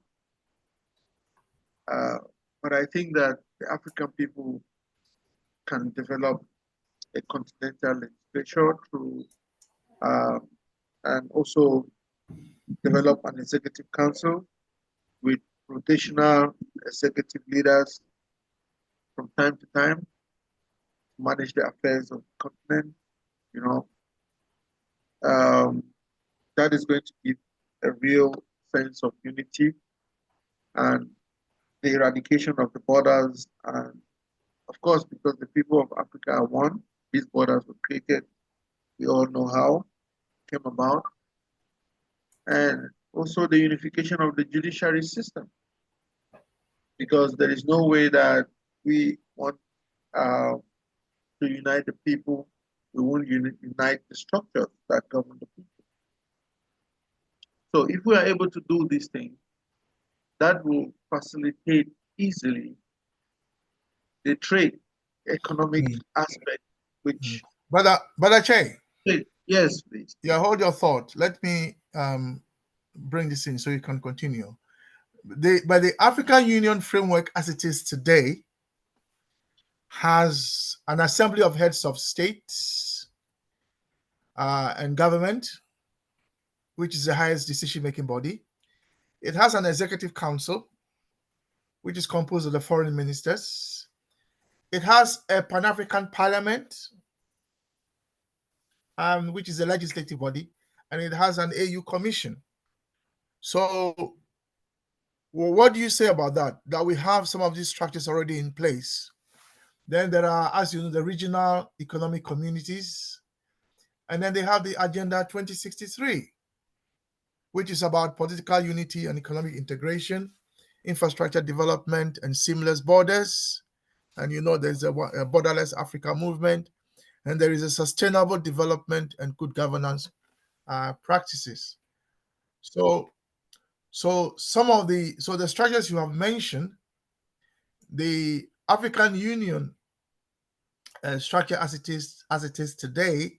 But I think that the African people can develop a continental legislature through, and also develop an executive council with rotational executive leaders from time to time to manage the affairs of the continent. You know, that is going to give a real sense of unity and the eradication of the borders. And of course, because the people of Africa are one, these borders were created. We all know how it came about. And also the unification of the judiciary system, because there is no way that we want to unite the people, we won't unite the structures that govern the people. So if we are able to do these things, that will facilitate easily the trade, economic aspect, which... Brother Che. Yes, please. Yeah, hold your thought. Let me bring this in so you can continue. But the African Union framework as it is today has an assembly of heads of states and government, which is the highest decision-making body. It has an executive council, which is composed of the foreign ministers. It has a Pan-African parliament, which is a legislative body, and it has an AU commission. So, well, what do you say about that? That we have some of these structures already in place. Then there are, as you know, the regional economic communities, and then they have the Agenda 2063, which is about political unity and economic integration, infrastructure development, and seamless borders. And you know, there's a borderless Africa movement, and there is a sustainable development and good governance practices. So some of the structures you have mentioned, the African Union structure as it is today,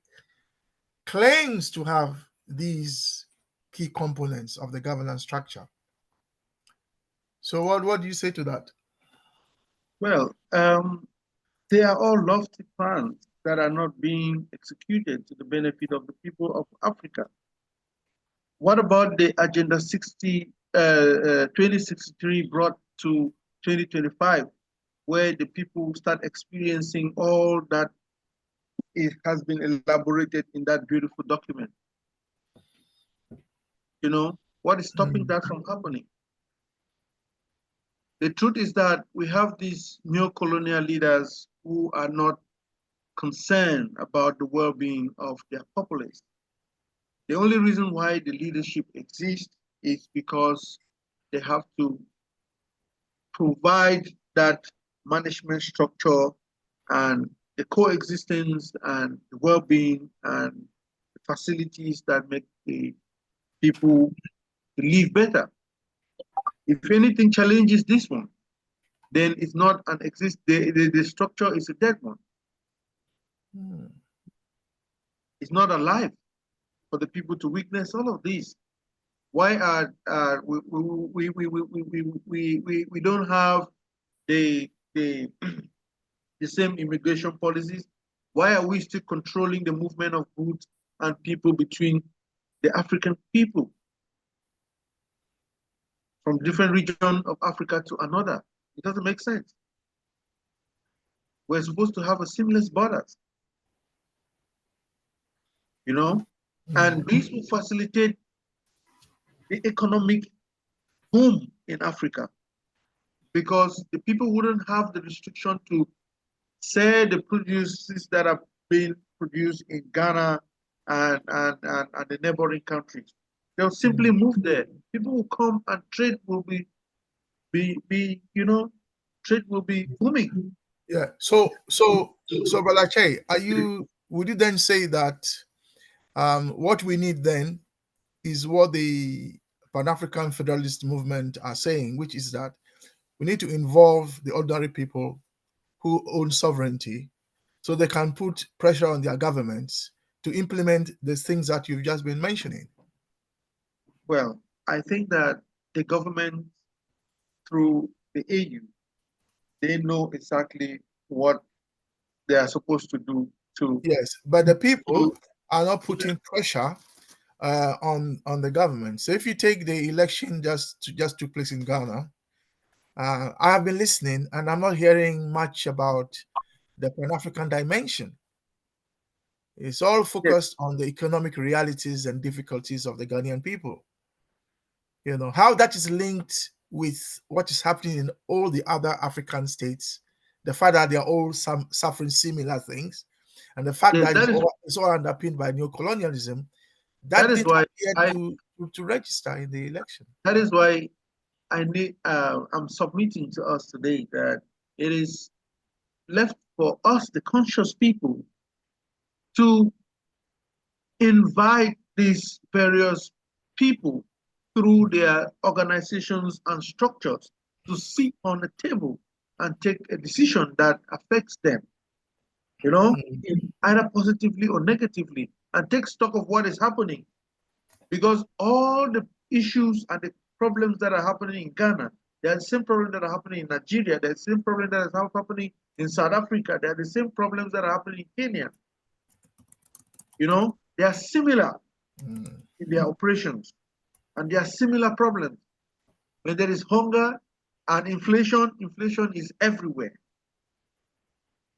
claims to have these key components of the governance structure. So what do you say to that? Well, they are all lofty plans that are not being executed to the benefit of the people of Africa. What about the Agenda 2063 brought to 2025, where the people start experiencing all that it has been elaborated in that beautiful document? You know, what is stopping that from happening? The truth is that we have these neo-colonial leaders who are not concerned about the well-being of their populace. The only reason why the leadership exists is because they have to provide that management structure and the coexistence and the well-being and the facilities that make the people live better. If anything challenges this one, then it's not an the structure is a dead one. It's not alive for the people to witness all of this. Why are we don't have the same immigration policies? Why are we still controlling the movement of goods and people between the African people from different regions of Africa to another? It doesn't make sense. We're supposed to have a seamless borders, you know, and this will facilitate the economic boom in Africa, because the people wouldn't have the restriction to sell the produces that are being produced in Ghana and the neighboring countries. They'll simply move there. People will come and trade will be you know, trade will be booming. Yeah. So Brother Che, would you then say that what we need then is what the Pan-African Federalist movement are saying, which is that we need to involve the ordinary people who own sovereignty so they can put pressure on their governments to implement the things that you've just been mentioning. Well, I think that the government, through the AU, they know exactly what they are supposed to do to. Yes, but the people are not putting pressure on the government. So if you take the election just took place in Ghana, I have been listening and I'm not hearing much about the Pan-African dimension. It's all focused on the economic realities and difficulties of the Ghanaian people. You know, how that is linked with what is happening in all the other African states, the fact that they are all suffering similar things, and the fact that it's all underpinned by neocolonialism, that didn't appear to register in the election. That is why I'm submitting to us today that it is left for us, the conscious people, to invite these various people through their organizations and structures to sit on the table and take a decision that affects them, you know, either positively or negatively, and take stock of what is happening. Because all the issues and the problems that are happening in Ghana, they are the same problems that are happening in Nigeria, they're the same problems that are happening in South Africa, they're the same problems that are happening in Kenya. You know, they are similar in their operations, and there are similar problems. When there is hunger and inflation is everywhere.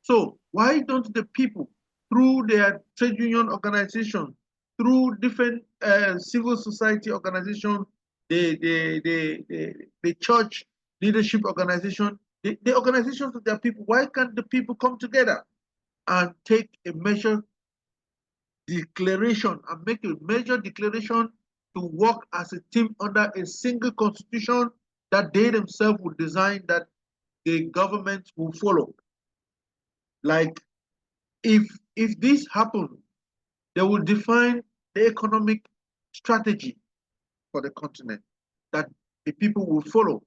So why don't the people, through their trade union organization, through different civil society organizations, the church leadership organization, the organizations of their people, why can't the people come together and take a measure declaration and make a major declaration to work as a team under a single constitution that they themselves would design, that the government will follow? Like, if this happens, they will define the economic strategy for the continent that the people will follow.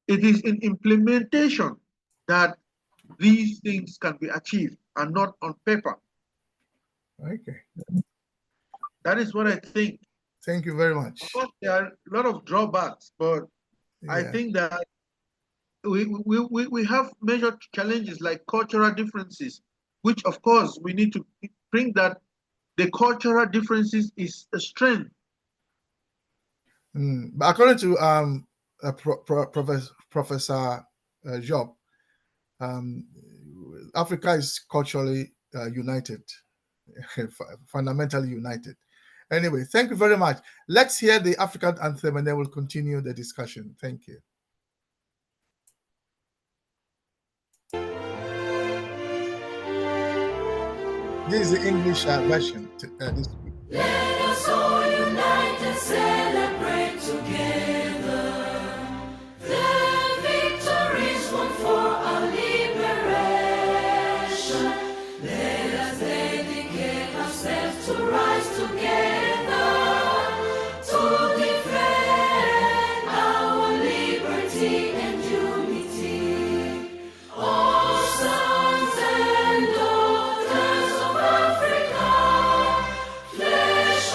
It is in implementation that these things can be achieved and not on paper. Okay. That is what I think. Thank you very much. Of course, there are a lot of drawbacks, but I think that we have major challenges like cultural differences, which of course we need to bring that the cultural differences is a strength. But according to Professor Job, Africa is culturally united, fundamentally united. Anyway, thank you very much. Let's hear the African anthem and then we'll continue the discussion. Thank you. This is the English version this week. Let us all unite and celebrate together the victories won for our liberation. Let us dedicate ourselves to rise together to defend our liberty and unity. All sons and daughters of Africa, flesh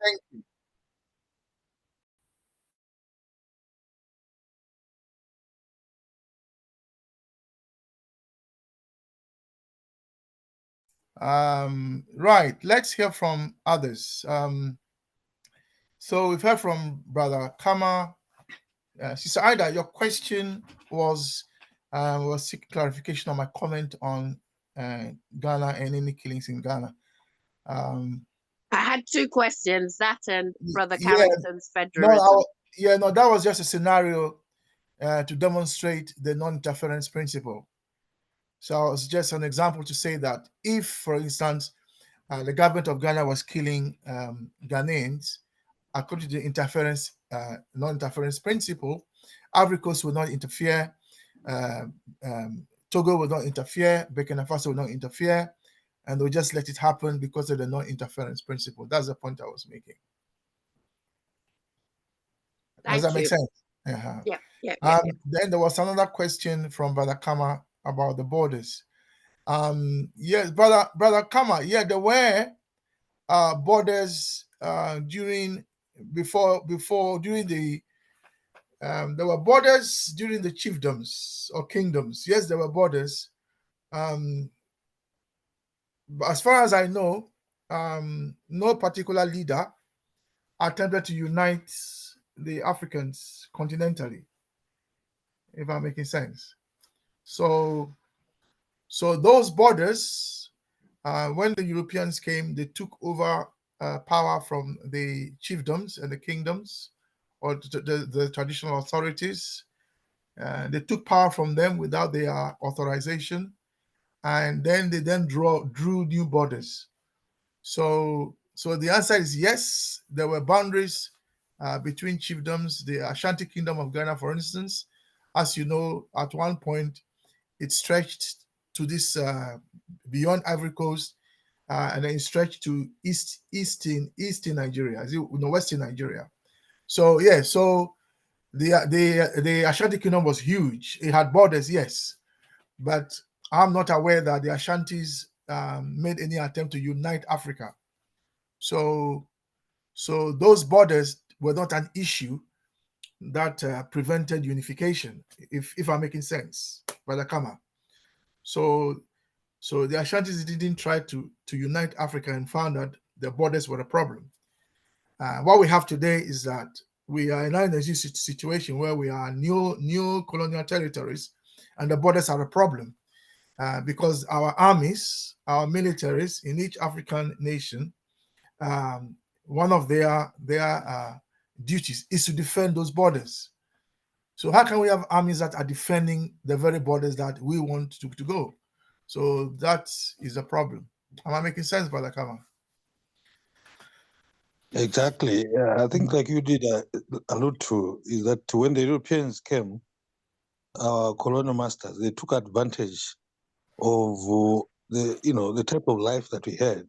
Thank you. Right. Let's hear from others. So we've heard from Brother Kama. Sister Ida, your question was seeking clarification on my comment on Ghana and any killings in Ghana. I had two questions, that and Brother Yeah, Carrington's federalism. no, that was just a scenario to demonstrate the non-interference principle. So it's just an example to say that if, for instance, the government of Ghana was killing Ghanaians, according to the non-interference principle, Ivory Coast will not interfere, Togo will not interfere, Burkina Faso will not interfere, and they'll just let it happen because of the non-interference principle. That's the point I was making. Does that make sense? Uh-huh. Yeah. Then there was another question from Brother Kama about the borders. Yes, brother Kama, yeah, there were borders during the there were borders during the chiefdoms or kingdoms. Yes, there were borders. But as far as I know, no particular leader attempted to unite the Africans continentally, if I'm making sense. So those borders, when the Europeans came, they took over power from the chiefdoms and the kingdoms, or the traditional authorities. They took power from them without their authorization, and then they drew new borders. So the answer is yes, there were boundaries between chiefdoms. The Ashanti Kingdom of Ghana, for instance, as you know, at one point it stretched to this beyond Ivory Coast, and then it stretched to eastern Nigeria, western Nigeria. So yeah, so the Ashanti Kingdom was huge. It had borders, yes, but I'm not aware that the Ashantis made any attempt to unite Africa. So those borders were not an issue that prevented unification, if I'm making sense, Brother Kama. So the Ashantis didn't try to unite Africa and found that the borders were a problem. What we have today is that we are in a situation where we are new colonial territories, and the borders are a problem because our armies, our militaries in each African nation, one of their duties is to defend those borders. So how can we have armies that are defending the very borders that we want to go? So that is a problem. Am I making sense, Brother Kama? Exactly. Yeah, I think like you did allude to, is that when the Europeans came, our colonial masters, they took advantage of the type of life that we had,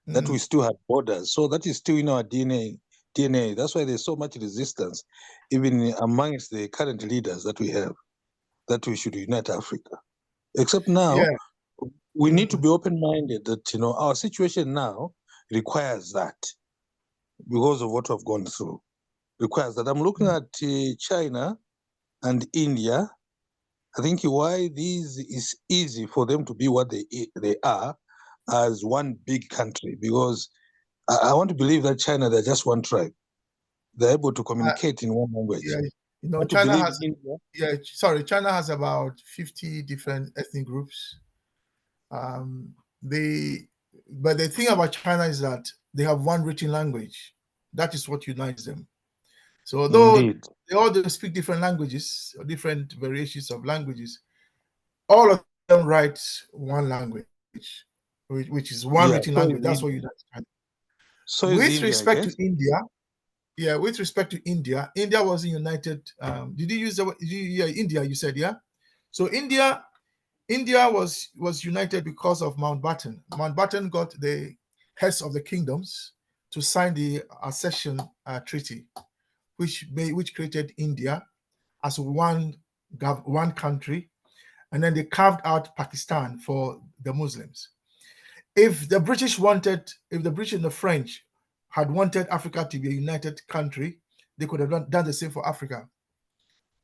that we still had borders. So that is still in our DNA. That's why there's so much resistance, even amongst the current leaders that we have, that we should unite Africa. Except now, we need to be open-minded that, our situation now requires that, because of what we've gone through, requires that. I'm looking at China and India. I think why this is easy for them to be what they are as one big country, because I want to believe that China, they're just one tribe. They're able to communicate in one language. Yeah, China has China has about 50 different ethnic groups. But the thing about China is that they have one written language. That is what unites them. So although they all speak different languages or different variations of languages, all of them write one language, which is one written language. That's what unites China. So with respect to India, with respect to India, India wasn't united. Did you use India? You said, yeah. So India was united because of Mountbatten. Mountbatten got the heads of the kingdoms to sign the accession treaty, which created India as one country, and then they carved out Pakistan for the Muslims. If the British and the French had wanted Africa to be a united country, they could have done the same for Africa.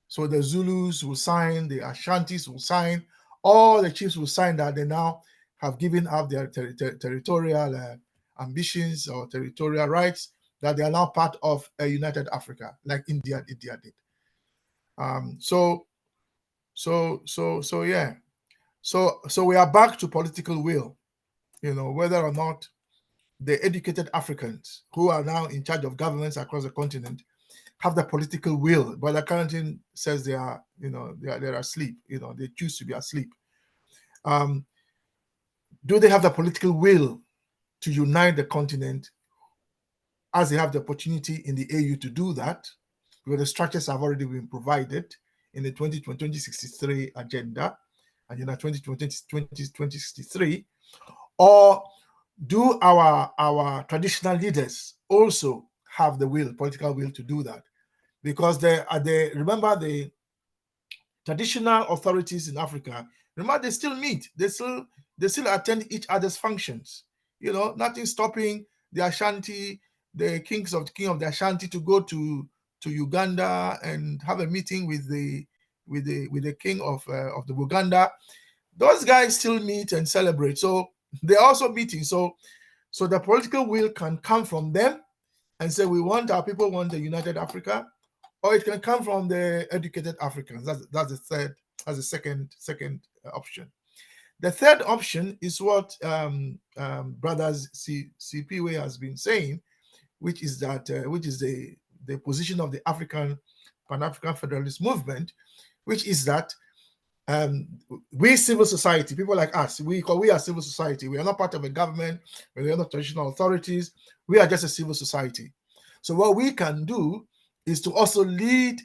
So the Zulus will sign, the Ashantis will sign, all the chiefs will sign that they now have given up their territorial ambitions or territorial rights, that they are now part of a united Africa, like India did. So we are back to political will, whether or not the educated Africans who are now in charge of governments across the continent have the political will. But the Carrington says they are asleep. They choose to be asleep. Do they have the political will to unite the continent, as they have the opportunity in the AU to do that? Because the structures have already been provided in the 2063 agenda and in the 2063. Or do our traditional leaders also have the political will to do that? Because remember, the traditional authorities in Africa, remember, they still meet, they still attend each other's functions. Nothing stopping the Ashanti, the king of the Ashanti, to go to Uganda and have a meeting with the king of the Uganda. Those guys still meet and celebrate. So they're also meeting. So the political will can come from them and say, our people want a united Africa, or it can come from the educated Africans. That's the second option. The third option is what brothers CPW has been saying, which is the position of the Pan-African Federalist movement, which is that we civil society, people like us, we are civil society. We are not part of a government. We are not traditional authorities. We are just a civil society. So what we can do is to also lead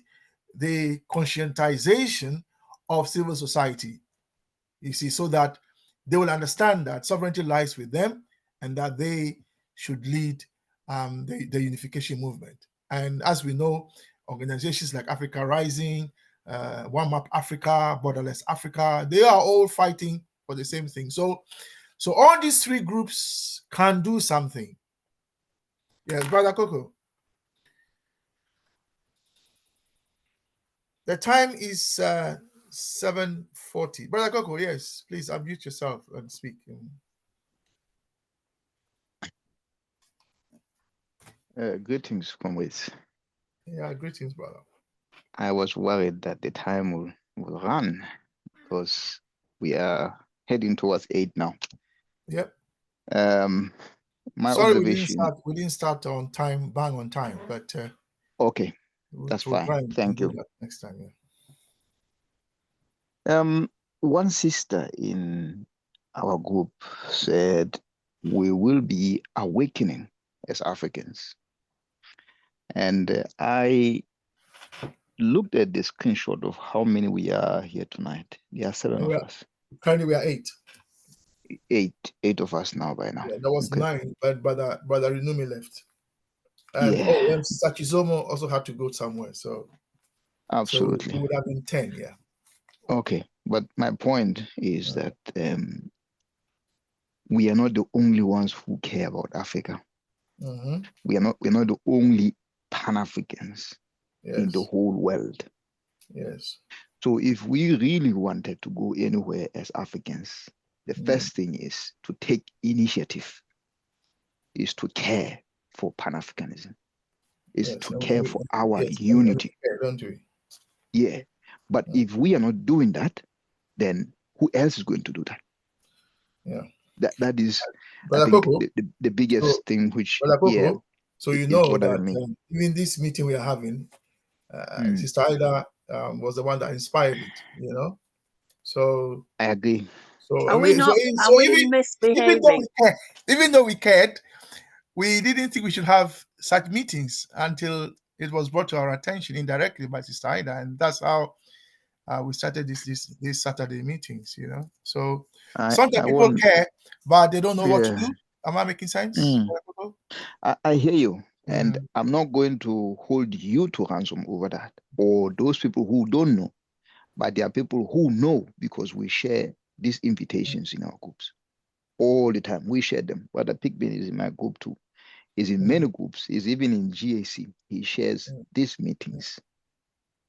the conscientization of civil society, you see, so that they will understand that sovereignty lies with them and that they should lead the unification movement. And as we know, organizations like Africa Rising, One Map Africa, Borderless Africa, they are all fighting for the same thing. So all these three groups can do something. Yes, Brother Coco. The time is 7:40. Brother Coco, yes, please unmute yourself and speak. Greetings, comrades. Yeah, greetings, brother. I was worried that the time will run because we are heading towards 8 now. Yep. My Sorry, observation. we didn't start on time, bang on time, but okay, that's fine. Thank you. Next time, yeah. One sister in our group said we will be awakening as Africans, and I looked at the screenshot of how many we are here tonight. There are 7 of us. Currently, we are 8. 8 of us now by now. Yeah, there was 9, but brother Renumi left. And yeah. Sachizomo also had to go somewhere. So absolutely, so it would have been 10. Yeah. Okay, but my point is that we are not the only ones who care about Africa. Mm-hmm. We're not the only Pan-Africans in the whole world. Yes. So if we really wanted to go anywhere as Africans, the first thing is to take initiative, is to care for Pan-Africanism, is to care for our unity. Don't we? Yeah. But if we are not doing that, then who else is going to do that? Yeah. That is, I think, the biggest thing which, So you know that even this meeting we are having, Sister Ida was the one that inspired it, So I agree. So are we misbehaving? Even though we cared, we didn't think we should have such meetings until it was brought to our attention indirectly by Sister Ida, and that's how we started this Saturday meetings. So sometimes people care, but they don't know what to do. Am I making sense? I hear you, and I'm not going to hold you to ransom over that, or those people who don't know, but there are people who know because we share these invitations in our groups all the time. We share them. Brother Pigman is in my group too. He's in many groups. He's even in GAC. He shares these meetings.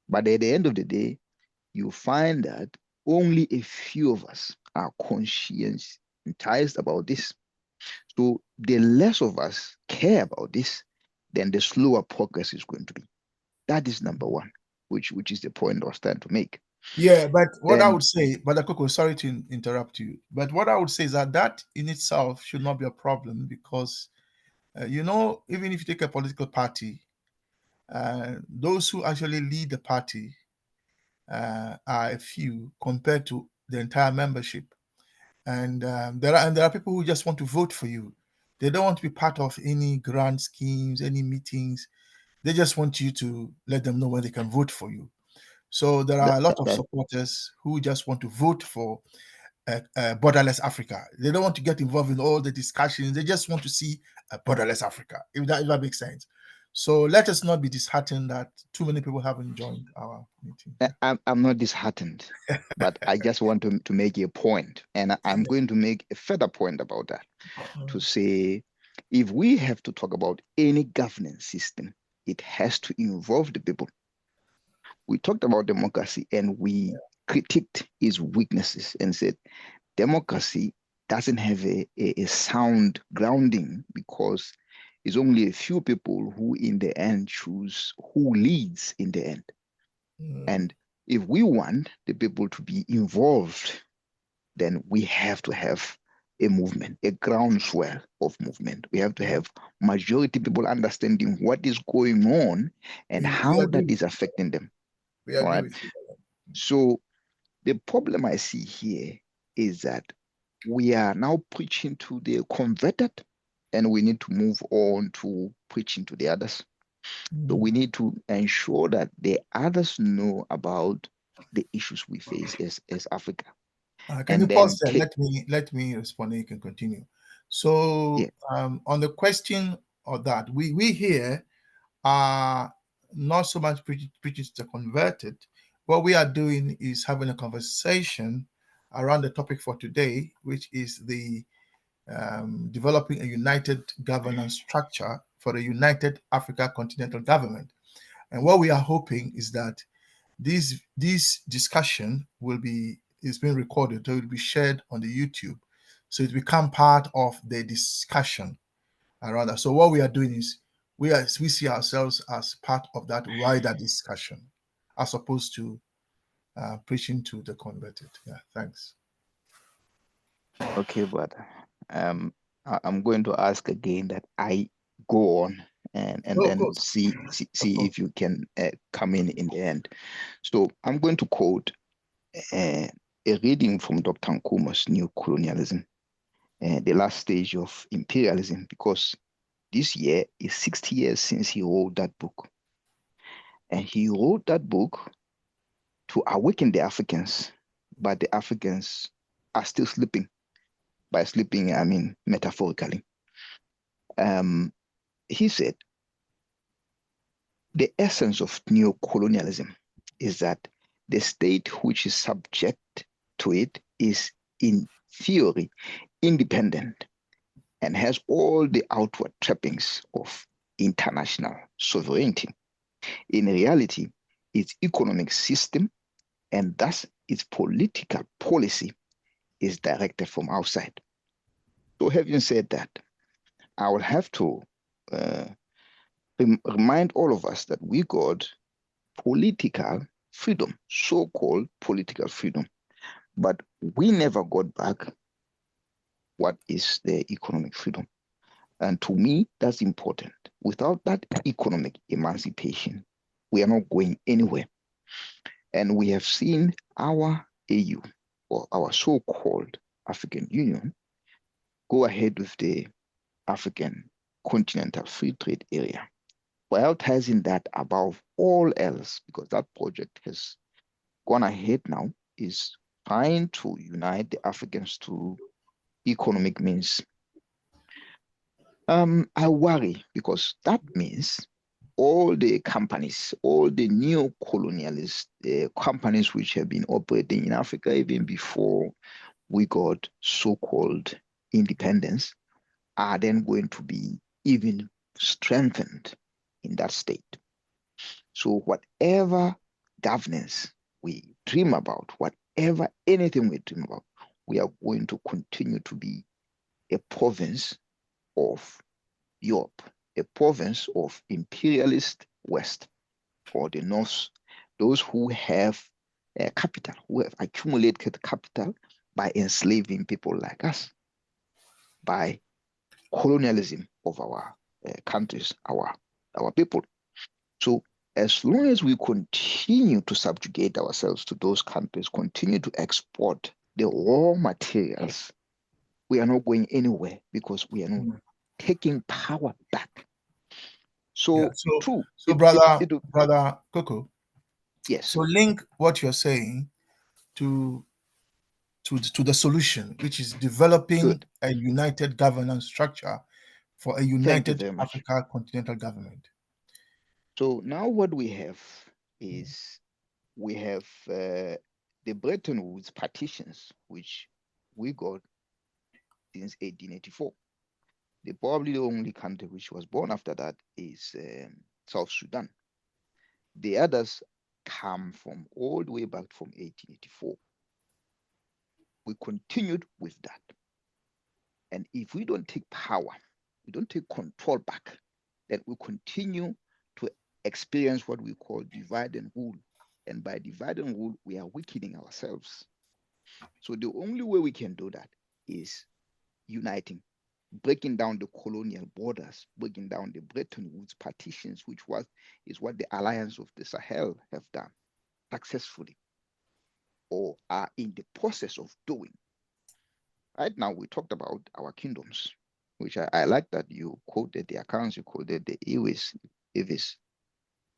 But at the end of the day, you find that only a few of us are conscientized about this. So the less of us care about this, then the slower progress is going to be. That is number one, which is the point I was trying to make. Yeah, but what I Then- would say, Brother Coco, sorry to interrupt you, but what I would say is that in itself should not be a problem because, even if you take a political party, those who actually lead the party are a few compared to the entire membership. And there are people who just want to vote for you. They don't want to be part of any grand schemes, any meetings. They just want you to let them know when they can vote for you. So there are a lot of supporters who just want to vote for borderless Africa. They don't want to get involved in all the discussions. They just want to see a borderless Africa, if that makes sense. So let us not be disheartened that too many people haven't joined our meeting. I'm not disheartened, but I just want to make a point, and I'm going to make a further point about that, to say if we have to talk about any governance system, it has to involve the people. We talked about democracy and we critiqued its weaknesses and said democracy doesn't have a sound grounding because it's only a few people who in the end choose who leads in the end. And if we want the people to be involved, then we have to have a movement, a groundswell of movement. We have to have majority people understanding what is going on and how that is affecting them. We agree with you. So the problem I see here is that we are now preaching to the converted and we need to move on to preaching to the others. So we need to ensure that the others know about the issues we face as Africa. Can you pause there? Let me respond and you can continue. So on the question of that, we here are not so much preaching to the converted. What we are doing is having a conversation around the topic for today, which is the developing a united governance structure for a united Africa continental government. And what we are hoping is that this discussion is being recorded, so it will be shared on the YouTube, so it become part of the discussion around that. So what we are doing is we see ourselves as part of that wider discussion, as opposed to preaching to the converted. Yeah, thanks. Okay, brother. I'm going to ask again that I go on and then see if you can come in the end. So I'm going to quote a reading from Dr. Nkrumah's New Colonialism, the last stage of imperialism, because this year is 60 years since he wrote that book. And he wrote that book to awaken the Africans, but the Africans are still sleeping. By sleeping, I mean metaphorically. He said, the essence of neo-colonialism is that the state which is subject to it is in theory independent and has all the outward trappings of international sovereignty. In reality, its economic system and thus its political policy is directed from outside. So having said that, I will have to remind all of us that we got political freedom, so-called political freedom, but we never got back what is the economic freedom. And to me, that's important. Without that economic emancipation, we are not going anywhere. And we have seen our AU, or our so-called African Union, go ahead with the African Continental Free Trade Area, prioritizing that above all else, because that project has gone ahead now, is trying to unite the Africans through economic means. I worry because that means all the companies, all the neo-colonialist companies which have been operating in Africa even before we got so-called independence, are then going to be even strengthened in that state. So whatever governance we dream about, anything we dream about, we are going to continue to be a province of Europe, a province of imperialist West or the North, those who have capital, who have accumulated capital by enslaving people like us, by colonialism of our countries, our people. So as long as we continue to subjugate ourselves to those countries, continue to export the raw materials, we are not going anywhere because we are not taking power back. So true. So brother Coco. Yes. So link what you're saying to the solution, which is developing a united governance structure for a united Africa continental government. So now what we have is we have the Bretton Woods partitions, which we got since 1884. Probably the only country which was born after that is South Sudan. The others come from all the way back from 1884. We continued with that. And if we don't take power, we don't take control back, then we continue to experience what we call divide and rule. And by divide and rule, we are weakening ourselves. So the only way we can do that is uniting, breaking down the colonial borders, breaking down the Bretton Woods partitions, which is what the Alliance of the Sahel have done successfully or are in the process of doing. Right now, we talked about our kingdoms, which I like that you quoted the accounts, you quoted the Iwis,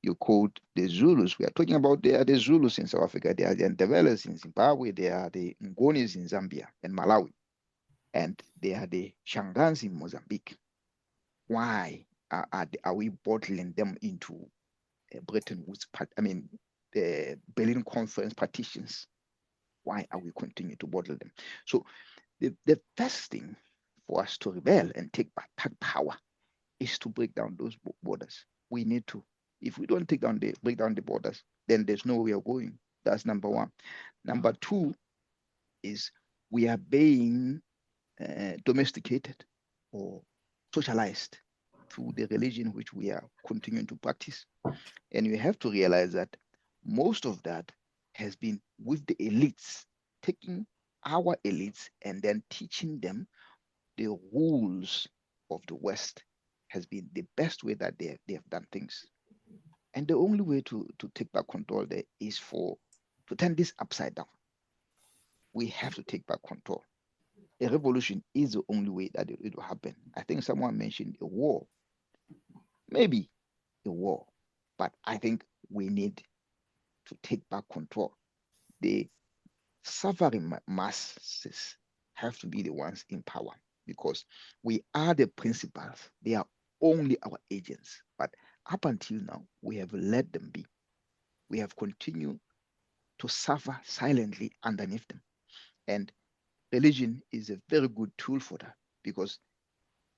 you quote the Zulus. We are talking about they are the Zulus in South Africa, they are the Ndebelers in Zimbabwe, they are the Ngonis in Zambia and Malawi, and they are the Shangans in Mozambique. Why are we bottling them into Bretton Woods, the Berlin Conference partitions? Why are we continuing to bottle them? So the first thing for us to rebel and take back power is to break down those borders. We need to. If we don't break down the borders, then there's no way we are going. That's number one. Number two is we are being domesticated or socialized to the religion which we are continuing to practice. And you have to realize that most of that has been with the elites, taking our elites and then teaching them the rules of the West has been the best way that they have done things. And the only way to take back control there is to turn this upside down. We have to take back control. A revolution is the only way that it will happen. I think someone mentioned a war. Maybe a war, but I think we need to take back control. The suffering masses have to be the ones in power because we are the principals. They are only our agents. But up until now, we have let them be. We have continued to suffer silently underneath them. And religion is a very good tool for that because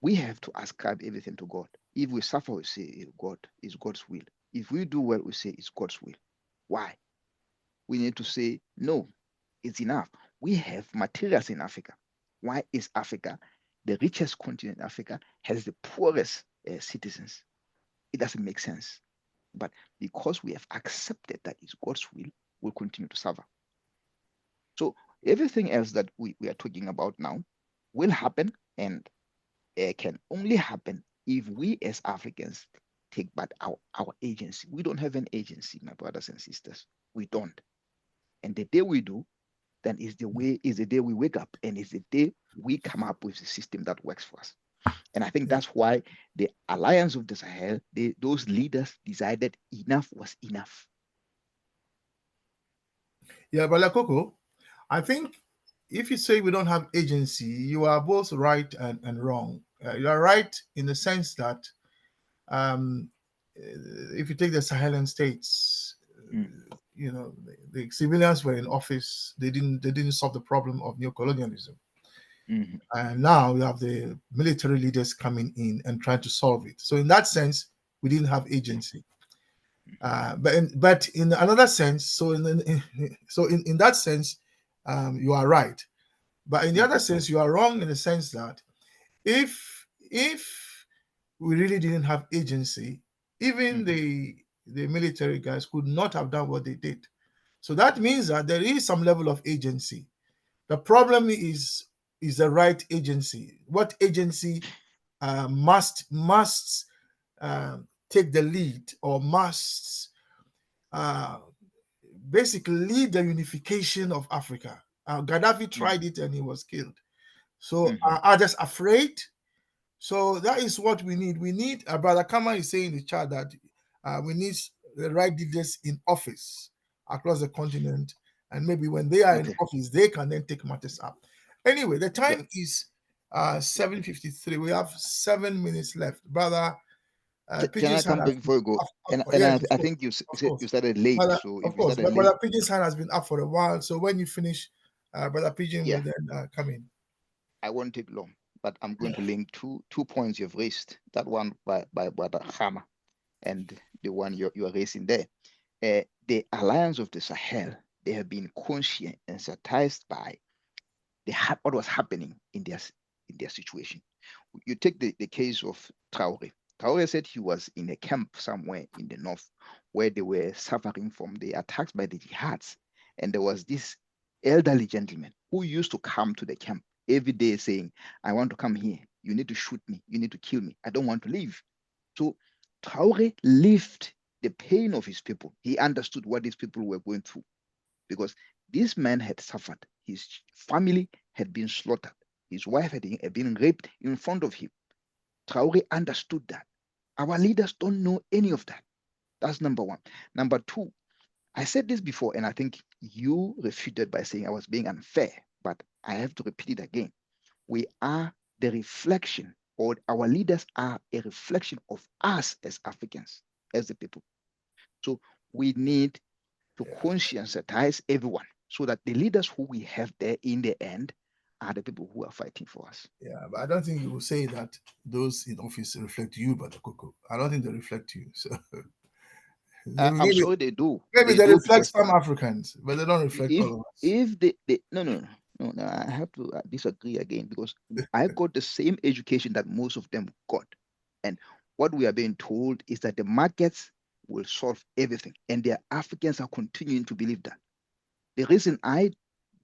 we have to ascribe everything to God. If we suffer, we say God is God's will. If we do well, we say it's God's will. Why? We need to say, no, it's enough. We have materials in Africa. Why is Africa, the richest continent in Africa, has the poorest citizens? It doesn't make sense. But because we have accepted that it's God's will, we'll continue to suffer. So everything else that we are talking about now will happen, and it can only happen if we as Africans take back our agency. We don't have an agency, my brothers and sisters. We don't. And the day we do, then is the day we wake up, and is the day we come up with a system that works for us. And I think that's why the Alliance of the Sahel, those leaders decided enough was enough. Yeah, but Coco, I think if you say we don't have agency, you are both right and wrong. You are right in the sense that if you take the Sahelan states, the civilians were in office. They didn't solve the problem of neocolonialism. And now we have the military leaders coming in and trying to solve it. So in that sense, we didn't have agency. But in another sense, so in that sense, you are right. But in the other sense, you are wrong in the sense that if we really didn't have agency, even the military guys could not have done what they did. So that means that there is some level of agency. The problem is the right agency. What agency must take the lead, or must basically lead the unification of Africa? Gaddafi tried it and he was killed. So are just afraid? So that is what we need. We need, Brother Kama is saying in the chat that we need the right leaders in office across the continent. And maybe when they are in office, they can then take matters up. Anyway, the time is 7:53. We have 7 minutes left. Brother, can I come back before you go? I think you started late. Brother, so of course, but Brother Pigeon's hand has been up for a while. So when you finish, Brother Pigeon will then come in. I won't take long, but I'm going to link two points you've raised. That one by Brother Hama, and the one you are raising there. The Alliance of the Sahel, they have been conscientized by what was happening in their situation. You take the case of Traore. Traore said he was in a camp somewhere in the north where they were suffering from the attacks by the jihads. And there was this elderly gentleman who used to come to the camp every day saying, I want to come here. You need to shoot me. You need to kill me. I don't want to leave. So Traore lived the pain of his people. He understood what these people were going through, because this man had suffered. His family had been slaughtered. His wife had been raped in front of him. Traore understood that. Our leaders don't know any of that. That's number one. Number two, I said this before, and I think you refuted by saying I was being unfair, but I have to repeat it again. We are the reflection, or our leaders are a reflection of us as Africans, as the people. So we need to conscientize everyone so that the leaders who we have there in the end are the people who are fighting for us. Yeah, but I don't think you will say that those in office reflect you, Brother Coco. I don't think they reflect you. So I'm sure they do. Maybe they reflect some Africans, but they don't reflect all of us. If they no, I have to disagree again, because I got the same education that most of them got. And what we are being told is that the markets will solve everything. And the Africans are continuing to believe that. The reason I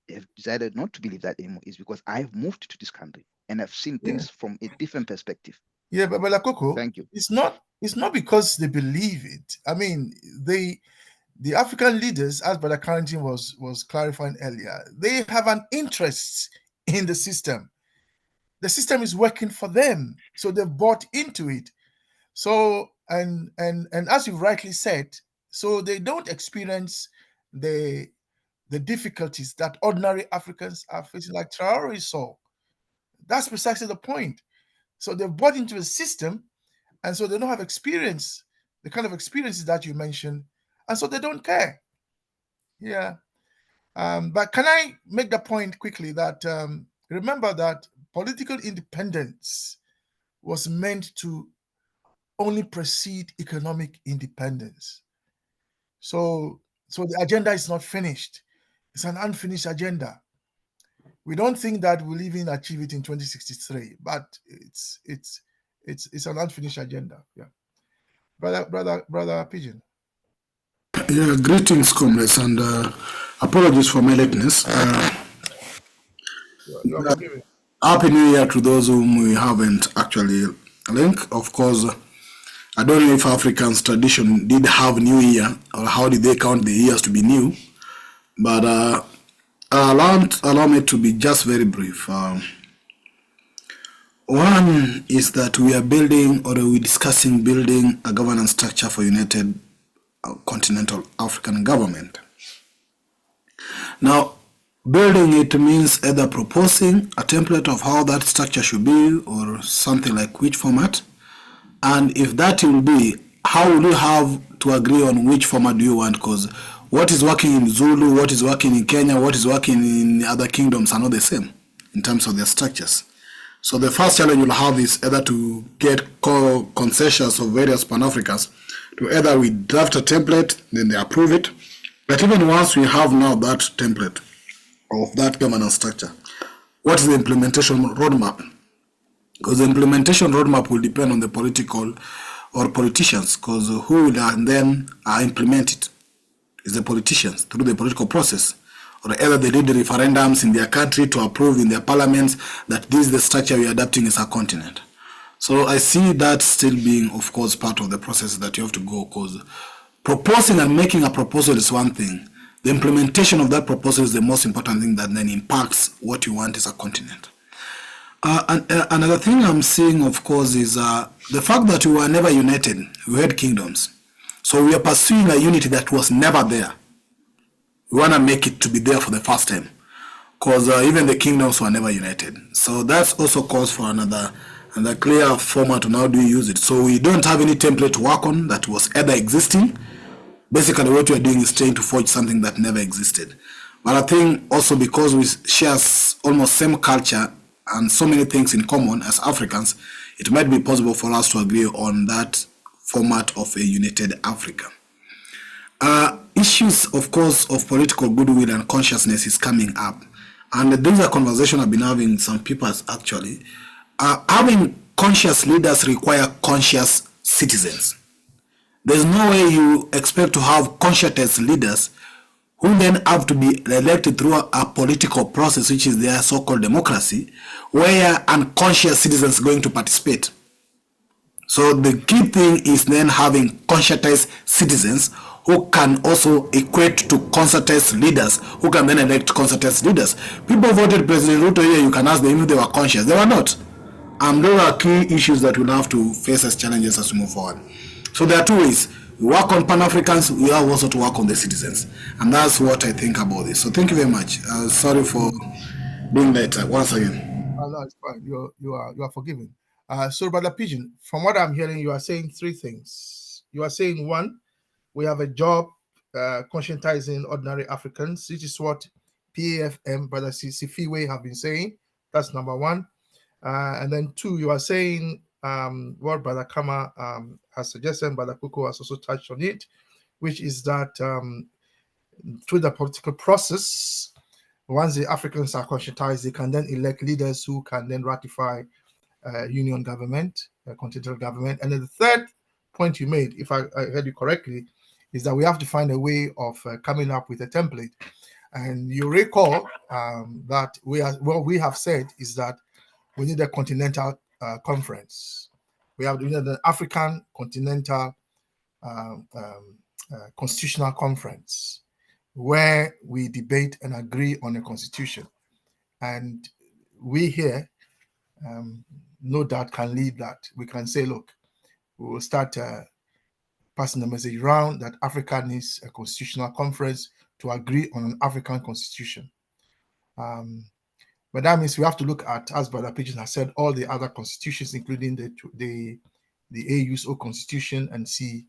have decided not to believe that anymore is because I've moved to this country and I've seen things from a different perspective. Yeah, but Lakoko, thank you. It's not because they believe it. I mean, the African leaders, as Brother Carrington was clarifying earlier, they have an interest in the system. The system is working for them, so they've bought into it. So and as you've rightly said, so they don't experience the difficulties that ordinary Africans are facing, like Traore saw. That's precisely the point. So they've bought into a system, and so they don't have experience, the kind of experiences that you mentioned, and so they don't care. Yeah. But can I make the point quickly that remember that political independence was meant to only precede economic independence. So the agenda is not finished. It's an unfinished agenda. We don't think that we'll even achieve it in 2063, but it's an unfinished agenda. Yeah, brother Pigeon. Yeah, greetings, comrades, and apologies for my lateness. Happy New Year to those whom we haven't actually linked. Of course, I don't know if Africans' tradition did have New Year, or how did they count the years to be new, but allow me to be just very brief. One is that we are building, or we're discussing building, a governance structure for United Continental African government. Now, building it means either proposing a template of how that structure should be, or something like which format. And if that will be, how will you have to agree on which format do you want? Because what is working in Zulu, what is working in Kenya, what is working in other kingdoms are not the same. in terms of their structures. So the first challenge you'll have is either to get concessions of various Pan-Africans to either we draft a template, then they approve it. But even once we have now that template of that governance structure, what is the implementation roadmap? Because the implementation roadmap will depend on the political or politicians, because who will then implement it is the politicians through the political process. Or either they did the referendums in their country to approve in their parliaments that this is the structure we are adapting as a continent. So I see that still being, of course, part of the process that you have to go, because proposing and making a proposal is one thing. The implementation of that proposal is the most important thing that then impacts what you want as a continent. Another thing I'm seeing, of course, is the fact that we were never united. We had kingdoms. So we are pursuing a unity that was never there. We want to make it to be there for the first time, because even the kingdoms were never united. So that's also calls for another clear format on how do we use it. So we don't have any template to work on that was ever existing. Basically, what we are doing is trying to forge something that never existed. But I think also because we share almost same culture and so many things in common as Africans, it might be possible for us to agree on that format of a united Africa. Issues, of course, of political goodwill and consciousness is coming up. And these are conversations I've been having with some people actually. Having conscious leaders require conscious citizens. There's no way you expect to have conscious leaders who then have to be elected through a political process, which is their so-called democracy, where unconscious citizens are going to participate. So the key thing is then having conscientized citizens who can also equate to conscientized leaders, who can then elect conscientized leaders. People voted President Ruto here, you can ask them if they were conscious. They were not. And those are key issues that we'll have to face as challenges as we move forward. So there are two ways. We work on Pan-Africans, we have also to work on the citizens. And that's what I think about this. So thank you very much. Sorry for being late once again. No, it's fine. You are forgiven. So, Brother Pigeon, from what I'm hearing, you are saying three things. You are saying, one, we have a job conscientizing ordinary Africans. This is what PAFM, Brother Sifiwe, have been saying. That's number one. And then two, you are saying what Brother Kama has suggested, Brother Kuko has also touched on it, which is that through the political process, once the Africans are conscientized, they can then elect leaders who can then ratify union government, continental government. And then the third point you made, if I heard you correctly, is that we have to find a way of coming up with a template. And you recall that what we have said is that we need a continental conference. We need an African continental constitutional conference where we debate and agree on a constitution. And we here, no doubt, can lead that. We can say, look, we will start passing the message around that Africa needs a constitutional conference to agree on an African constitution. But that means we have to look at, as Brother Pigeon has said, all the other constitutions, including the AU's own constitution, and see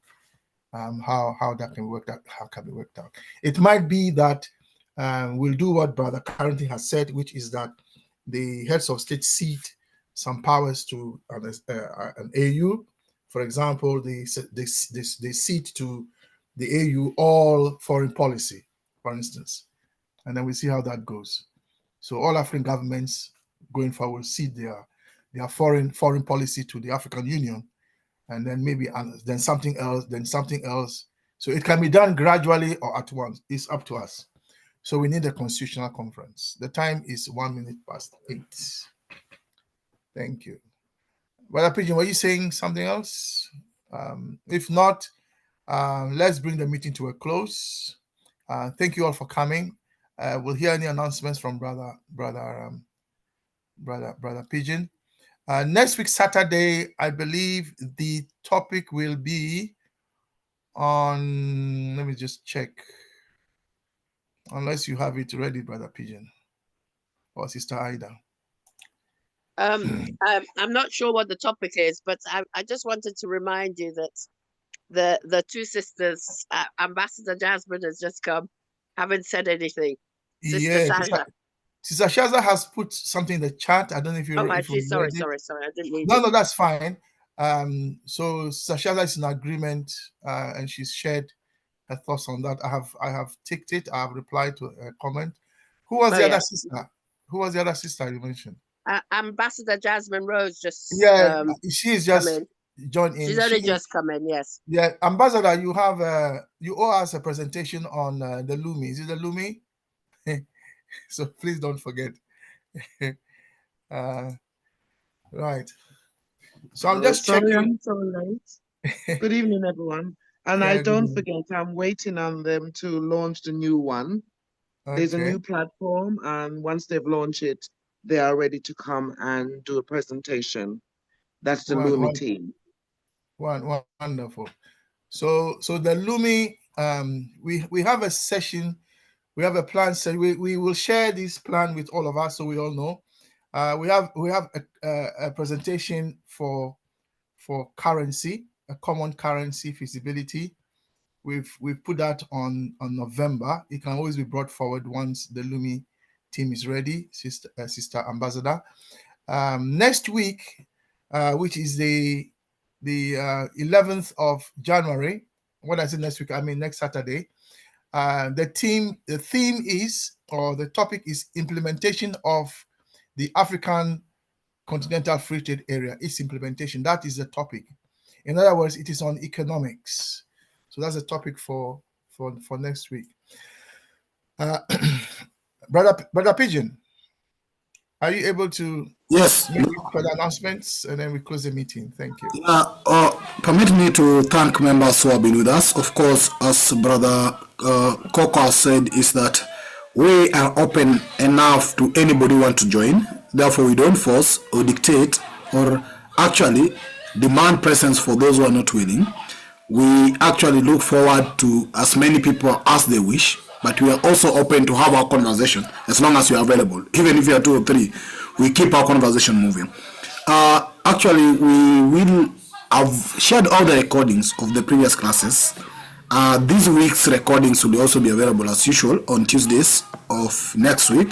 how that can work out, how can be worked out. It might be that we'll do what Brother Carrington has said, which is that the heads of state cede some powers to an AU. For example, they cede to the AU all foreign policy, for instance, and then we see how that goes. So all African governments going forward cede their foreign policy to the African Union, and then maybe then something else. So it can be done gradually or at once. It's up to us. So we need a constitutional conference. The time is 8:01. Thank you. Brother Pigeon, were you saying something else? If not, let's bring the meeting to a close. Thank you all for coming. We'll hear any announcements from Brother Pigeon. Next week, Saturday, I believe the topic will be on, let me just check, unless you have it ready, Brother Pigeon or Sister Ida. I'm not sure what the topic is, but I just wanted to remind you that the two sisters, Ambassador Jasmine has just come, haven't said anything. Sister Yes, Sandra. Sister Shaza has put something in the chat. I don't know if you. Oh, if you actually, sorry, read it. I didn't read No, it. no, that's fine. So Sister Shaza is in agreement, and she's shared her thoughts on that. I have ticked it. I have replied to a comment. Who was the other sister? Who was the other sister you mentioned? Ambassador Jasmine Rose just she's just joined in. She's only just come in, yes. Yeah, Ambassador, you have you owe us a presentation on the Lumi. Is it the Lumi? So please don't forget. Right. So I'm just sorry checking. I'm so late. Good evening, everyone. And Yeah, don't forget, I'm waiting on them to launch the new one. There's a new platform, and once they've launched it, they are ready to come and do a presentation. That's the Lumi team. Wonderful. So the Lumi, we have a session, we have a plan. So we will share this plan with all of us, so we all know. We have a presentation for currency, a common currency feasibility. We've put that on November. It can always be brought forward once the Lumi team is ready, Sister Ambassador. Next week, which is the 11th of January. When I say next week, I mean next Saturday. The theme is, or the topic is, implementation of the African Continental Free Trade Area. Its implementation. That is the topic. In other words, it is on economics. So that's a topic for next week. Brother Pigeon, are you able to make further announcements, and then we close the meeting? Thank you. Permit me to thank members who have been with us. Of course, as Brother Coco said, is that we are open enough to anybody who want to join. Therefore, we don't force or dictate or actually demand presence for those who are not willing. We actually look forward to as many people as they wish, but we are also open to have our conversation as long as you are available. Even if you are 2 or 3, we keep our conversation moving. Actually, we will have shared all the recordings of the previous classes. This week's recordings will also be available as usual on Tuesdays of next week.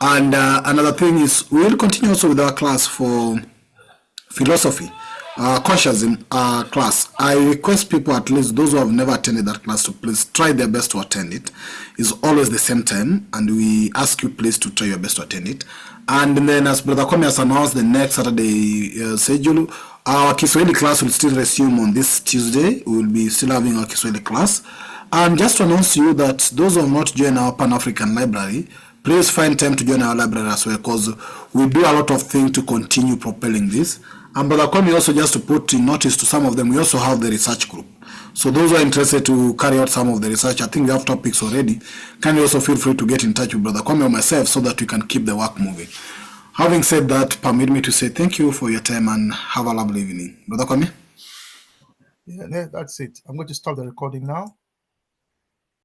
And another thing is, we will continue also with our class for philosophy, consciousism class. I request people, at least those who have never attended that class, to please try their best to attend it. It's always the same time, and we ask you please to try your best to attend it. And then, as Brother Kwame has announced, the next Saturday schedule, our Kiswahili class will still resume on this Tuesday. We will be still having our Kiswahili class. And just to announce to you that those who have not joined our Pan-African Library, please find time to join our library as well, because we do a lot of things to continue propelling this. And Brother Kwame, also just to put in notice to some of them, we also have the research group. So those who are interested to carry out some of the research, I think we have topics already. Can you also feel free to get in touch with Brother Kwame or myself so that we can keep the work moving. Having said that, permit me to say thank you for your time and have a lovely evening. Brother Kwame? Yeah, that's it. I'm going to stop the recording now.